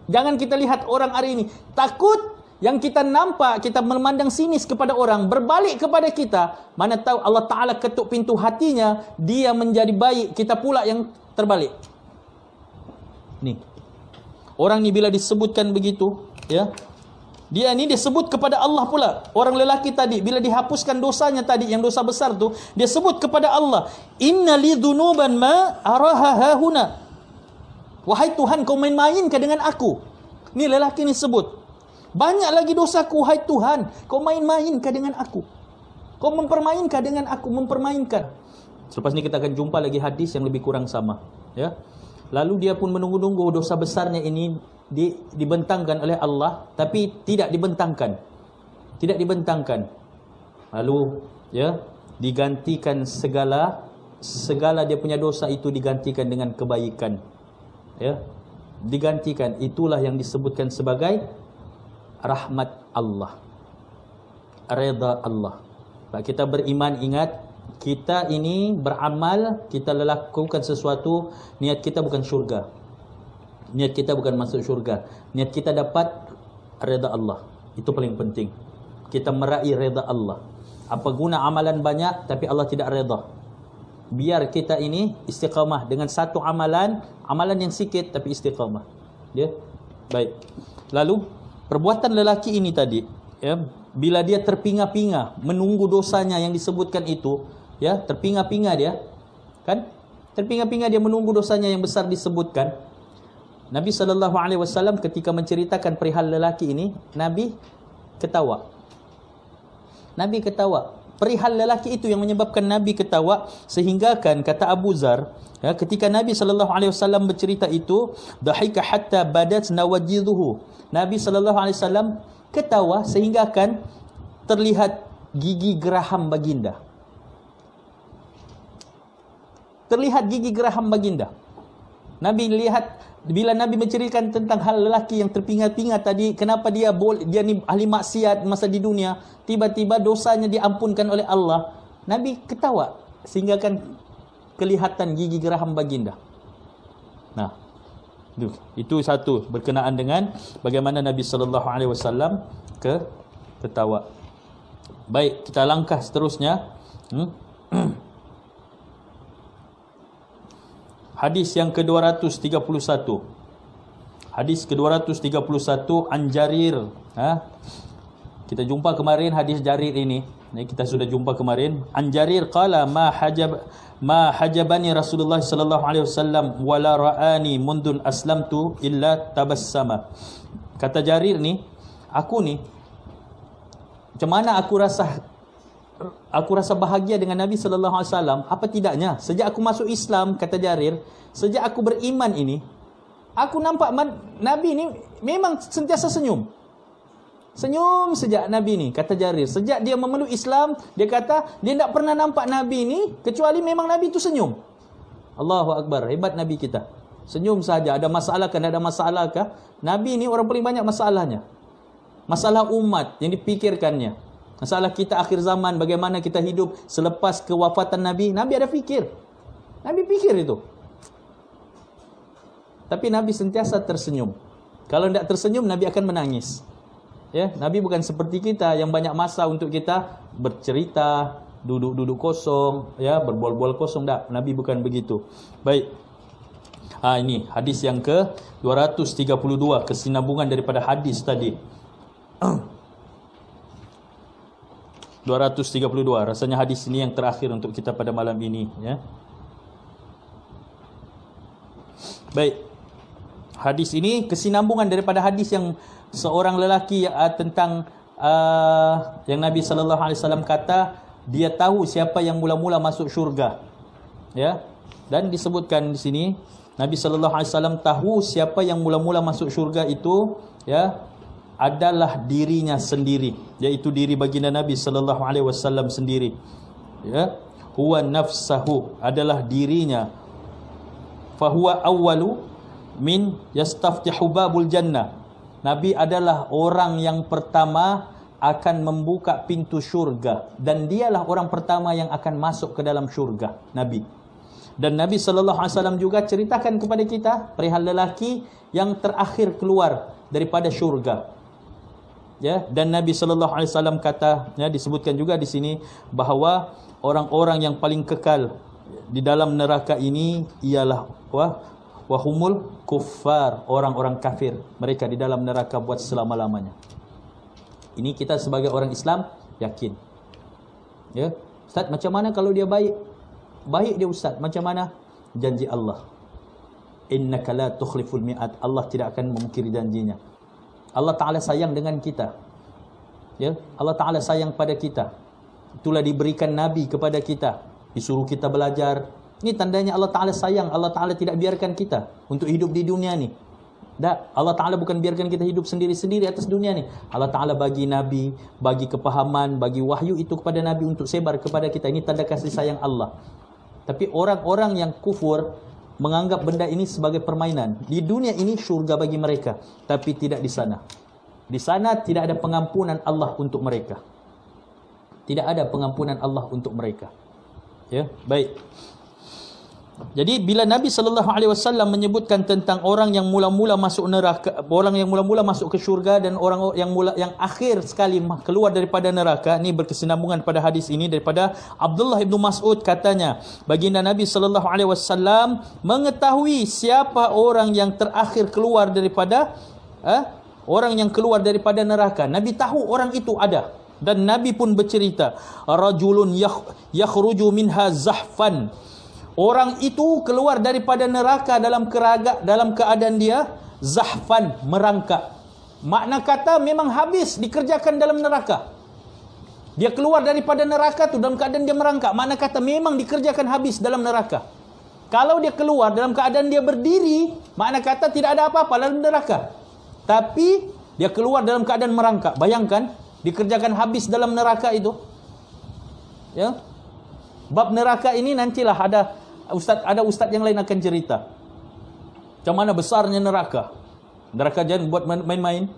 Jangan kita lihat orang hari ini. Takut yang kita nampak, kita memandang sinis kepada orang, berbalik kepada kita. Mana tahu Allah Ta'ala ketuk pintu hatinya, dia menjadi baik, kita pula yang terbalik. Ni. Orang ni bila disebutkan begitu, ya, dia ni disebut kepada Allah pula. Orang lelaki tadi bila dihapuskan dosanya tadi, yang dosa besar tu, dia sebut kepada Allah, inna li dhunuban ma araha hahuna. Wahai Tuhan, kau main-mainkah dengan aku? Ni lelaki ni sebut, banyak lagi dosaku, wahai Tuhan, kau main-mainkah dengan aku? Kau mempermainkah dengan aku? Mempermainkan. Selepas ni kita akan jumpa lagi hadis yang lebih kurang sama, ya. Lalu dia pun menunggu-nunggu dosa besarnya ini dibentangkan oleh Allah, tapi tidak dibentangkan. Tidak dibentangkan. Lalu, ya, digantikan segala dia punya dosa itu digantikan dengan kebaikan. Ya. Digantikan. Itulah yang disebutkan sebagai rahmat Allah. Redha Allah. Kita beriman, ingat, kita ini beramal, kita lakukan sesuatu, niat kita bukan syurga. Niat kita bukan masuk syurga. Niat kita dapat redha Allah. Itu paling penting. Kita meraih redha Allah. Apa guna amalan banyak tapi Allah tidak redha? Biar kita ini istiqamah dengan satu amalan yang sikit tapi istiqamah. Ya. Baik. Lalu perbuatan lelaki ini tadi, ya, bila dia terpinga-pinga menunggu dosanya yang disebutkan itu, ya, terpinga-pinga dia, kan? Terpinga-pinga dia menunggu dosanya yang besar disebutkan. Nabi SAW ketika menceritakan perihal lelaki ini, Nabi ketawa. Nabi ketawa. perihal lelaki itu yang menyebabkan Nabi ketawa, sehingga kan kata Abu Zar, ya, ketika Nabi SAW bercerita itu, dahika hatta badat nawajidhuhu. Nabi SAW ketawa sehingga kan terlihat gigi geraham baginda. Terlihat gigi geraham baginda. Nabi lihat, bila Nabi menceritakan tentang hal lelaki yang terpingat-pingat tadi, kenapa dia ni ahli maksiat masa di dunia, tiba-tiba dosanya diampunkan oleh Allah, Nabi ketawa sehingga kan kelihatan gigi geraham baginda. Nah, itu satu berkenaan dengan bagaimana Nabi SAW ketawa. Baik, kita langkah seterusnya. Hadis yang ke-231. Hadis ke-231 an Jarir. Kita jumpa kemarin hadis Jarir ini. Kita sudah jumpa kemarin. An Jarir qala ma hajabani Rasulullah sallallahu alaihi wasallam wala ra'ani mundun aslamtu illa tabassama. Kata Jarir ni, aku ni macam mana aku rasa bahagia dengan Nabi sallallahu alaihi wasallam, apa tidaknya sejak aku masuk Islam, kata Jarir, sejak aku beriman ini, aku nampak Nabi ni memang sentiasa senyum. Senyum sejak Nabi ni, kata Jarir. Sejak dia memeluk Islam, dia kata dia tak pernah nampak Nabi ni kecuali memang Nabi itu senyum. Allahu Akbar, hebat Nabi kita. Senyum saja. Ada masalah kan? Ada masalah kah? Nabi ni orang paling banyak masalahnya. Masalah umat yang dipikirkannya. Masalah kita akhir zaman, bagaimana kita hidup selepas kewafatan Nabi. Nabi ada fikir. Nabi fikir itu. Tapi Nabi sentiasa tersenyum. Kalau tidak tersenyum, Nabi akan menangis. Ya, Nabi bukan seperti kita yang banyak masa untuk kita bercerita, duduk-duduk kosong, ya, berbual-bual kosong. Tak, Nabi bukan begitu. Baik. Ini hadis yang ke-232, kesinambungan daripada hadis tadi. 232. Rasanya hadis ini yang terakhir untuk kita pada malam ini, ya. Baik. Hadis ini kesinambungan daripada hadis yang seorang lelaki tentang yang Nabi sallallahu alaihi wasallam kata dia tahu siapa yang mula-mula masuk syurga. Ya. Dan disebutkan di sini Nabi sallallahu alaihi wasallam tahu siapa yang mula-mula masuk syurga itu, ya, adalah dirinya sendiri, iaitu diri baginda Nabi sallallahu alaihi wasallam sendiri. Ya, huwa nafsahu, adalah dirinya. Fa huwa awwalu min yastaftihu babul jannah. Nabi adalah orang yang pertama akan membuka pintu syurga, dan dialah orang pertama yang akan masuk ke dalam syurga, Nabi. Dan Nabi sallallahu alaihi wasallam juga ceritakan kepada kita perihal lelaki yang terakhir keluar daripada syurga. Ya, dan Nabi sallallahu alaihi wasallam kata, ya, disebutkan juga di sini bahawa orang-orang yang paling kekal di dalam neraka ini ialah wahumul kuffar, orang-orang kafir. Mereka di dalam neraka buat selama-lamanya. Ini kita sebagai orang Islam yakin. Ya, Ustaz, macam mana kalau dia baik? Baik dia Ustaz, macam mana? Janji Allah. Innaka la tukhliful mi'ad. Allah tidak akan memungkiri janjinya. Allah Ta'ala sayang dengan kita. Ya, Allah Ta'ala sayang pada kita. Itulah diberikan Nabi kepada kita. Disuruh kita belajar. Ini tandanya Allah Ta'ala sayang. Allah Ta'ala tidak biarkan kita untuk hidup di dunia ni. Tak, Allah Ta'ala bukan biarkan kita hidup sendiri-sendiri atas dunia ni. Allah Ta'ala bagi Nabi, bagi kepahaman, bagi wahyu itu kepada Nabi untuk sebar kepada kita. Ini tanda kasih sayang Allah. Tapi orang-orang yang kufur menganggap benda ini sebagai permainan. Di dunia ini syurga bagi mereka, tapi tidak di sana. Di sana tidak ada pengampunan Allah untuk mereka. Tidak ada pengampunan Allah untuk mereka. Ya, baik. Jadi bila Nabi sallallahu alaihi wasallam menyebutkan tentang orang yang mula-mula masuk neraka, orang yang mula-mula masuk ke syurga dan orang yang akhir sekali keluar daripada neraka, ini berkesinambungan pada hadis ini daripada Abdullah bin Mas'ud, katanya baginda Nabi sallallahu alaihi wasallam mengetahui siapa orang yang terakhir keluar daripada orang yang keluar daripada neraka. Nabi tahu orang itu ada, dan Nabi pun bercerita, rajulun yakhruju minha zahfan. Orang itu keluar daripada neraka dalam keadaan dia zahfan, merangkak. Makna kata memang habis dikerjakan dalam neraka. Dia keluar daripada neraka tu dalam keadaan dia merangkak. Makna kata memang dikerjakan habis dalam neraka. Kalau dia keluar dalam keadaan dia berdiri, makna kata tidak ada apa-apa dalam neraka. Tapi dia keluar dalam keadaan merangkak. Bayangkan, dikerjakan habis dalam neraka itu. Ya. Bab neraka ini nantilah ada ustaz yang lain akan cerita. Macam mana besarnya neraka. Neraka jangan buat main-main.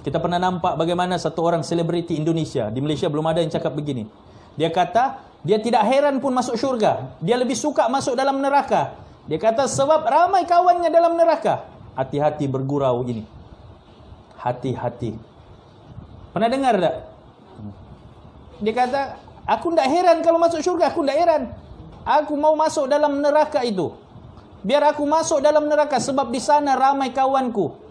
Kita pernah nampak bagaimana satu orang selebriti Indonesia. Di Malaysia belum ada yang cakap begini. Dia kata, dia tidak heran pun masuk syurga. Dia lebih suka masuk dalam neraka. Dia kata sebab ramai kawannya dalam neraka. Hati-hati bergurau gini. Hati-hati. Pernah dengar tak? Dia kata, aku tidak heran kalau masuk syurga. Aku tidak heran. Aku mau masuk dalam neraka itu. Biar aku masuk dalam neraka sebab di sana ramai kawanku.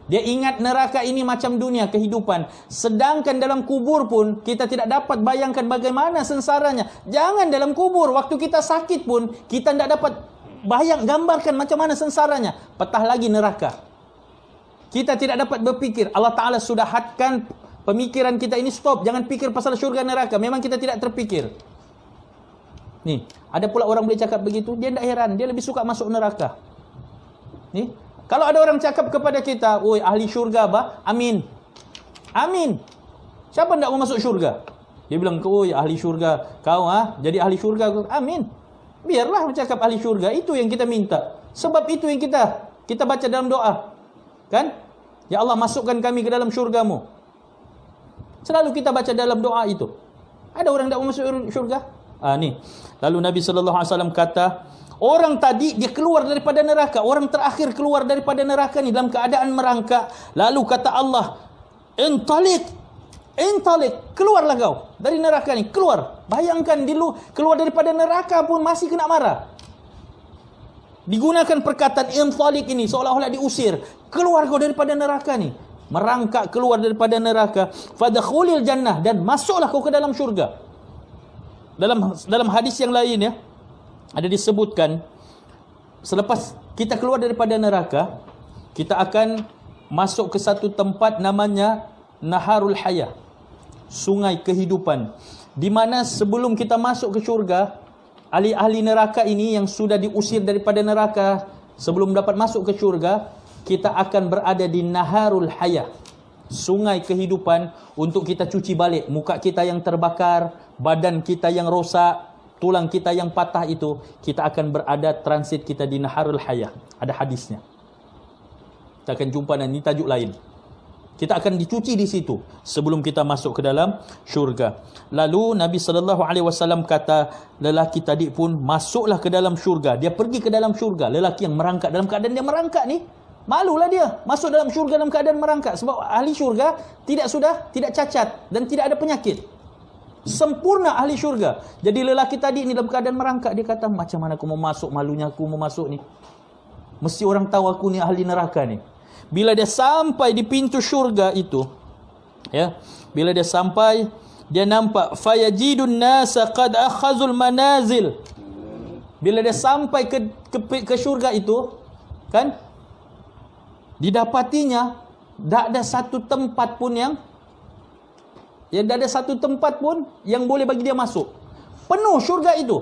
Dia ingat neraka ini macam dunia kehidupan. Sedangkan dalam kubur pun kita tidak dapat bayangkan bagaimana sengsaranya. Jangan dalam kubur, waktu kita sakit pun kita tidak dapat gambarkan macam mana sengsaranya. Petah lagi neraka. Kita tidak dapat berpikir. Allah Ta'ala sudah hadkan pemikiran kita ini stop. Jangan pikir pasal syurga neraka. Memang kita tidak terpikir. Nih, ada pula orang boleh cakap begitu. Dia tidak heran. Dia lebih suka masuk neraka. Nih, kalau ada orang cakap kepada kita, "Oi, ahli syurga bah, amin." Amin. Siapa tidak mau masuk syurga? Dia bilang, "Oi, ahli syurga, kau jadi ahli syurga." Amin. Biarlah cakap ahli syurga, itu yang kita minta. Sebab itu yang kita baca dalam doa. Kan? Ya Allah, masukkan kami ke dalam syurgamu. Selalu kita baca dalam doa itu. Ada orang tidak mau masuk syurga? Nih. Lalu Nabi SAW kata, orang tadi dia keluar daripada neraka. Orang terakhir keluar daripada neraka ni dalam keadaan merangkak. Lalu kata Allah, Intalik, keluarlah kau dari neraka ni, keluar. Bayangkan dulu, keluar daripada neraka pun masih kena marah. Digunakan perkataan intalik ini seolah-olah diusir. Keluar kau daripada neraka ni. Merangkak keluar daripada neraka. Fadkhulil jannah, dan masuklah kau ke dalam syurga. Dalam hadis yang lain ya, ada disebutkan selepas kita keluar daripada neraka, kita akan masuk ke satu tempat namanya Naharul Hayah, sungai kehidupan, di mana sebelum kita masuk ke syurga, ahli-ahli neraka ini yang sudah diusir daripada neraka sebelum dapat masuk ke syurga, kita akan berada di Naharul Hayah, sungai kehidupan, untuk kita cuci balik muka kita yang terbakar, badan kita yang rosak, tulang kita yang patah itu. Kita akan berada transit kita di Naharul Hayah. Ada hadisnya. Kita akan jumpa nanti tajuk lain. Kita akan dicuci di situ sebelum kita masuk ke dalam syurga. Lalu Nabi SAW kata, lelaki tadi pun masuklah ke dalam syurga. Dia pergi ke dalam syurga. Lelaki yang merangkak, dalam keadaan dia merangkak ni, malulah dia masuk dalam syurga dalam keadaan merangkak. Sebab ahli syurga tidak cacat dan tidak ada penyakit. Sempurna ahli syurga. Jadi lelaki tadi ni dalam keadaan merangkak. Dia kata, macam mana aku mau masuk, malunya aku mau masuk ni. Mesti orang tahu aku ni ahli neraka ni. Bila dia sampai di pintu syurga itu, ya, bila dia sampai, dia nampak fayajidun nasa qad akhazul manazil. Bila dia sampai ke syurga itu, kan, didapatinya tak ada satu tempat pun tak ada satu tempat pun yang boleh bagi dia masuk. Penuh syurga itu.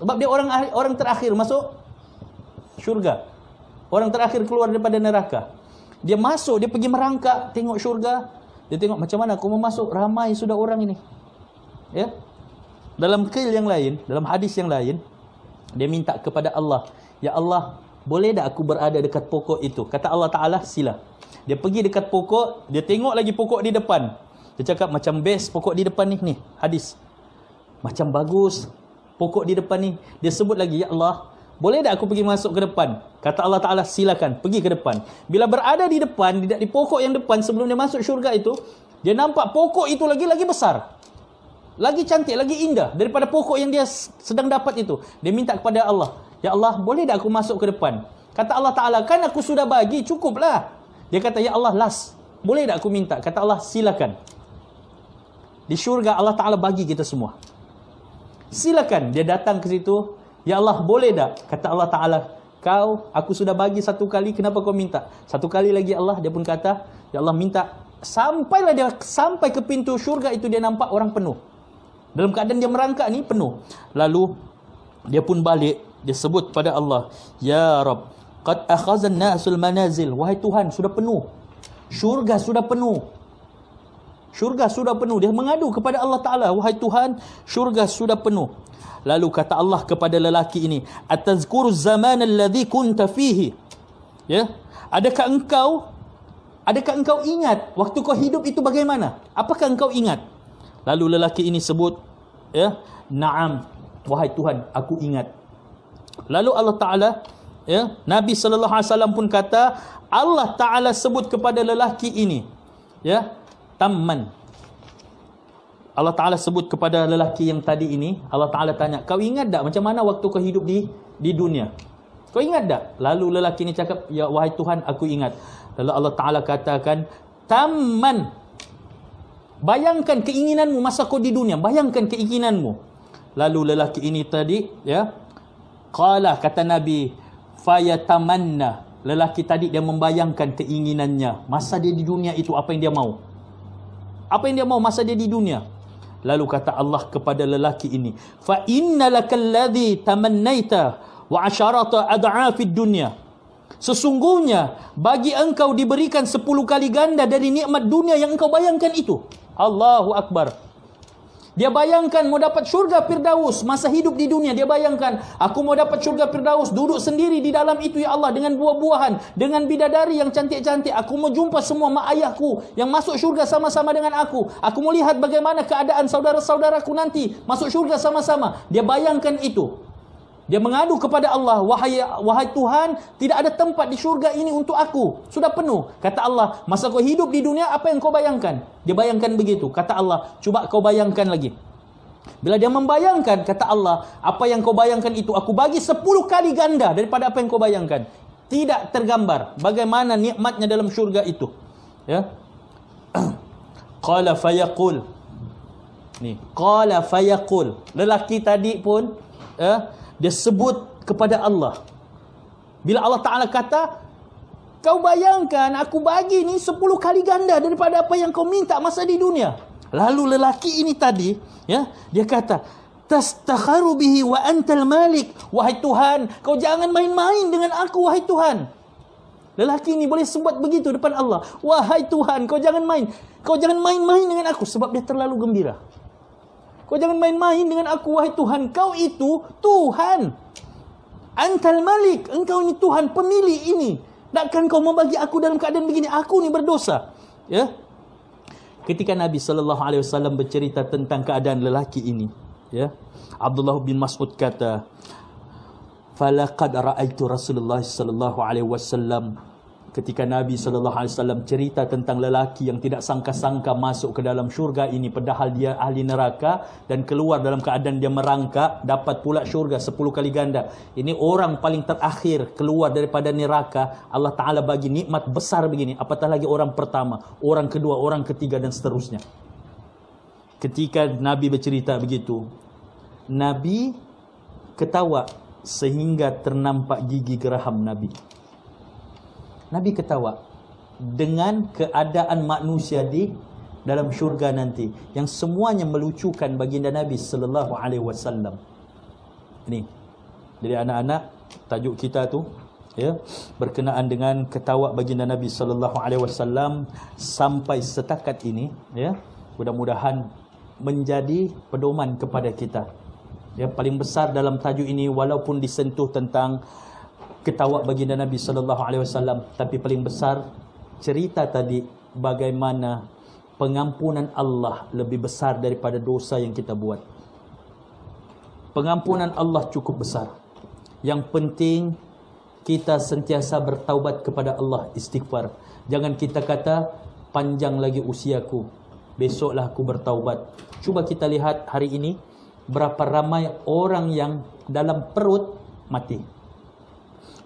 Sebab dia orang terakhir masuk syurga. Orang terakhir keluar daripada neraka. Dia masuk, dia pergi merangkak, tengok syurga. Dia tengok macam mana aku mau masuk, ramai sudah orang ini. Ya. Dalam qil yang lain, dalam hadis yang lain, dia minta kepada Allah, "Ya Allah, boleh tak aku berada dekat pokok itu?" Kata Allah Ta'ala, "Sila." Dia pergi dekat pokok, dia tengok lagi pokok di depan. Dia cakap, macam best pokok di depan ni, hadis. Macam bagus pokok di depan ni. Dia sebut lagi, "Ya Allah, boleh tak aku pergi masuk ke depan?" Kata Allah Ta'ala, "Silakan, pergi ke depan." Bila berada di depan, di pokok yang depan, sebelum dia masuk syurga itu, dia nampak pokok itu lagi besar, lagi cantik, lagi indah daripada pokok yang dia sedang dapat itu. Dia minta kepada Allah, "Ya Allah, boleh tak aku masuk ke depan?" Kata Allah Ta'ala, "Kan aku sudah bagi, cukuplah." Dia kata, "Ya Allah, last, boleh tak aku minta?" Kata Allah, "Silakan." Di syurga Allah Ta'ala bagi kita semua. Silakan. Dia datang ke situ, "Ya Allah, boleh tak?" Kata Allah Ta'ala, "Aku sudah bagi satu kali, kenapa kau minta?" Satu kali lagi Allah, dia pun kata, "Ya Allah, minta Sampailah dia sampai ke pintu syurga itu, dia nampak orang penuh. Dalam keadaan dia merangkak ni penuh. Lalu dia pun balik, dia sebut pada Allah, Ya Rabb, qad akhazan nasul manazil. Wahai Tuhan, sudah penuh. Syurga sudah penuh. Syurga sudah penuh. Dia mengadu kepada Allah Ta'ala, wahai Tuhan, syurga sudah penuh. Lalu kata Allah kepada lelaki ini, atazkuru zaman alladhi kunta fihi. Ya, adakah engkau ingat waktu kau hidup itu bagaimana? Apakah engkau ingat? Lalu lelaki ini sebut, ya, na'am, wahai Tuhan, aku ingat. Lalu Allah Ta'ala, ya, Nabi SAW pun kata, Allah Ta'ala sebut kepada lelaki ini, ya, tamman. Allah Ta'ala sebut kepada lelaki yang tadi ini, Allah Ta'ala tanya, kau ingat tak macam mana waktu kau hidup di dunia? Kau ingat tak? Lalu lelaki ini cakap, ya wahai Tuhan, aku ingat. Lalu Allah Ta'ala katakan, tamman. Bayangkan keinginanmu masa kau di dunia. Bayangkan keinginanmu. Lalu lelaki ini tadi, ya, qala, kata Nabi, fayatamanna. Lelaki tadi dia membayangkan keinginannya masa dia di dunia itu, apa yang dia mau. Apa yang dia mau masa dia di dunia. Lalu kata Allah kepada lelaki ini, fa innalakal ladzi tamannaita wa asharata ad'afid dunya. Sesungguhnya bagi engkau diberikan 10 kali ganda dari nikmat dunia yang engkau bayangkan itu. Allahu Akbar. Dia bayangkan mau dapat syurga Firdaus masa hidup di dunia. Dia bayangkan, aku mau dapat syurga Firdaus, duduk sendiri di dalam itu ya Allah, dengan buah-buahan, dengan bidadari yang cantik-cantik. Aku mau jumpa semua mak ayahku yang masuk syurga sama-sama dengan aku. Aku mau lihat bagaimana keadaan saudara-saudaraku nanti masuk syurga sama-sama. Dia bayangkan itu. Dia mengadu kepada Allah, wahai Tuhan, tidak ada tempat di syurga ini untuk aku. Sudah penuh. Kata Allah, masa kau hidup di dunia, apa yang kau bayangkan? Dia bayangkan begitu. Kata Allah, coba kau bayangkan lagi. Bila dia membayangkan, kata Allah, apa yang kau bayangkan itu, aku bagi 10 kali ganda daripada apa yang kau bayangkan. Tidak tergambar bagaimana nikmatnya dalam syurga itu. Ya. Qala fayaqul. Ni, qala fayaqul. Lelaki tadi pun, dia sebut kepada Allah. Bila Allah Ta'ala kata, kau bayangkan aku bagi ni 10 kali ganda daripada apa yang kau minta masa di dunia. Lalu lelaki ini tadi, ya, dia kata, tastakharu bihi wa antal malik. Wahai Tuhan, kau jangan main-main dengan aku, wahai Tuhan. Lelaki ini boleh sebut begitu depan Allah. Wahai Tuhan, kau jangan main-main dengan aku. Sebab dia terlalu gembira. Kau jangan main-main dengan aku, wahai Tuhan. Kau itu Tuhan. Antal Malik. Engkau ini Tuhan, pemilik ini. Takkan kau membagi aku dalam keadaan begini? Aku ni berdosa. Ya. Ketika Nabi SAW bercerita tentang keadaan lelaki ini, ya, Abdullah bin Mas'ud kata, falaqad ra'aitu Rasulullah SAW. Ketika Nabi SAW cerita tentang lelaki yang tidak sangka-sangka masuk ke dalam syurga ini, padahal dia ahli neraka, dan keluar dalam keadaan dia merangkak, dapat pula syurga 10 kali ganda. Ini orang paling terakhir keluar daripada neraka. Allah Ta'ala bagi nikmat besar begini. Apatah lagi orang pertama, orang kedua, orang ketiga, dan seterusnya. Ketika Nabi bercerita begitu, Nabi ketawa sehingga ternampak gigi geraham Nabi. Nabi ketawa dengan keadaan manusia di dalam syurga nanti, yang semuanya melucukan baginda Nabi sallallahu alaihi wasallam. Ini. Jadi anak-anak, tajuk kita tu, ya, berkenaan dengan ketawa baginda Nabi sallallahu alaihi wasallam sampai setakat ini, ya. Mudah-mudahan menjadi pedoman kepada kita. Ya, paling besar dalam tajuk ini, walaupun disentuh tentang ketawa baginda Nabi SAW, tapi paling besar cerita tadi bagaimana pengampunan Allah lebih besar daripada dosa yang kita buat. Pengampunan Allah cukup besar. Yang penting kita sentiasa bertaubat kepada Allah, istighfar. Jangan kita kata, panjang lagi usiaku, besoklah aku bertaubat. Cuba kita lihat hari ini, berapa ramai orang yang dalam perut mati.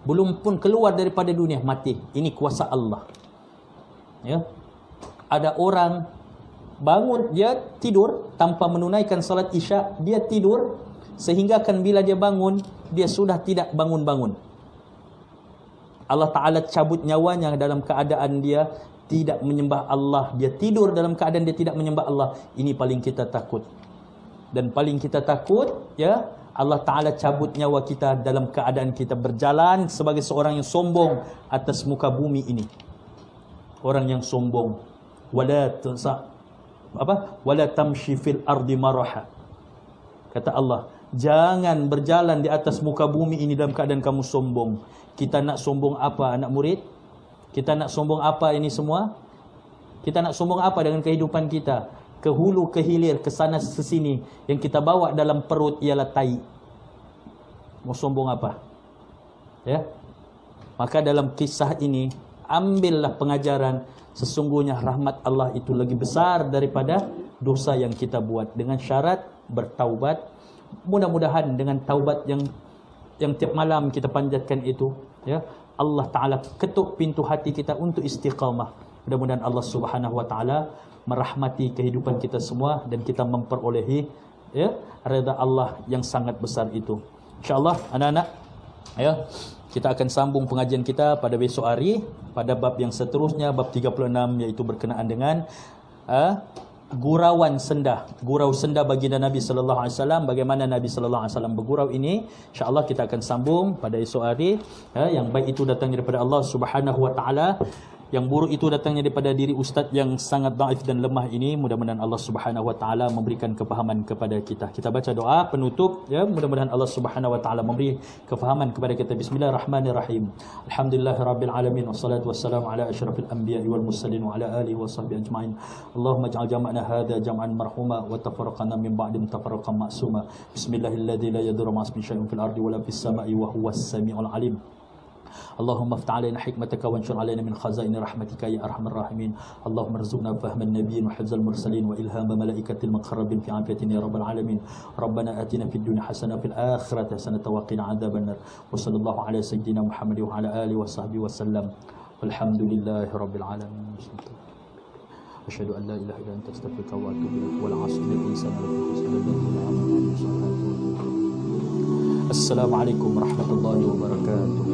Belum pun keluar daripada dunia, mati. Ini kuasa Allah. Ya. Ada orang bangun, dia tidur tanpa menunaikan salat isya, dia tidur sehingga kan bila dia bangun, dia sudah tidak bangun-bangun. Allah Ta'ala cabut nyawanya dalam keadaan dia tidak menyembah Allah, dia tidur dalam keadaan dia tidak menyembah Allah, ini paling kita takut. Dan paling kita takut, ya, Allah Ta'ala cabut nyawa kita dalam keadaan kita berjalan sebagai seorang yang sombong atas muka bumi ini. Orang yang sombong. Wala tamshi fil ardi maraha. Kata Allah, jangan berjalan di atas muka bumi ini dalam keadaan kamu sombong. Kita nak sombong apa, anak murid? Kita nak sombong apa ini semua? Kita nak sombong apa dengan kehidupan kita? Ke hulu, ke hilir, ke sana, ke sini. Yang kita bawa dalam perut ialah tai. Mau sombong apa? Ya. Maka dalam kisah ini, ambillah pengajaran. Sesungguhnya rahmat Allah itu lebih besar daripada dosa yang kita buat. Dengan syarat bertaubat. Mudah-mudahan dengan taubat yang tiap malam kita panjatkan itu, ya, Allah Ta'ala ketuk pintu hati kita untuk istiqamah. Mudah-mudahan Allah Subhanahu Wa Ta'ala merahmati kehidupan kita semua dan kita memperolehi, ya, redha Allah yang sangat besar itu. InsyaAllah anak-anak, ya, kita akan sambung pengajian kita pada besok hari pada bab yang seterusnya, bab 36, iaitu berkenaan dengan gurauan senda, gurau senda baginda Nabi sallallahu alaihi wasallam. Bagaimana Nabi sallallahu alaihi wasallam bergurau ini, insya-Allah kita akan sambung pada esok hari. Yang baik itu datangnya daripada Allah Subhanahu wa taala, yang buruk itu datangnya daripada diri ustaz yang sangat dhaif dan lemah ini. Mudah-mudahan Allah Subhanahu wa taala memberikan kefahaman kepada kita. Kita baca doa penutup, ya, mudah-mudahan Allah Subhanahu wa taala memberi kefahaman kepada kita. Bismillahirrahmanirrahim. Alhamdulillahirabbil alamin wassalatu wassalamu ala asyrafil anbiya'i wal mursalin wa ala alihi washabbihi ajmain. Allahumma ij'al jam'ana hadza jam'an marhuma wa tafarraqana min ba'di tafarraqan ma'suma. Bismillahilladzi la yadurru ma'asmihi syai'un fil ardi wa la fis sama'i wa huwas samiul alim. اللهم افتح علينا حكمتك وانشر علينا من خزائن رحمتك يا ارحم الراحمين. اللهم ارزقنا فهم النبيين وحفظ المرسلين والهام ملائكه المقربين في عافيه يا رب العالمين. ربنا اتنا في الدنيا حسنه وفي الاخره حسنه وقنا عذاب النار. وصلى الله على سيدنا محمد وعلى اله وصحبه وسلم. والحمد لله رب العالمين. أشهد أن لا إله إلا أنت أستغفرك وأتوب إليك. والعصر الإنسان لفي خسر إلا الذين آمنوا وعملوا الصالحات. السلام عليكم ورحمة الله وبركاته.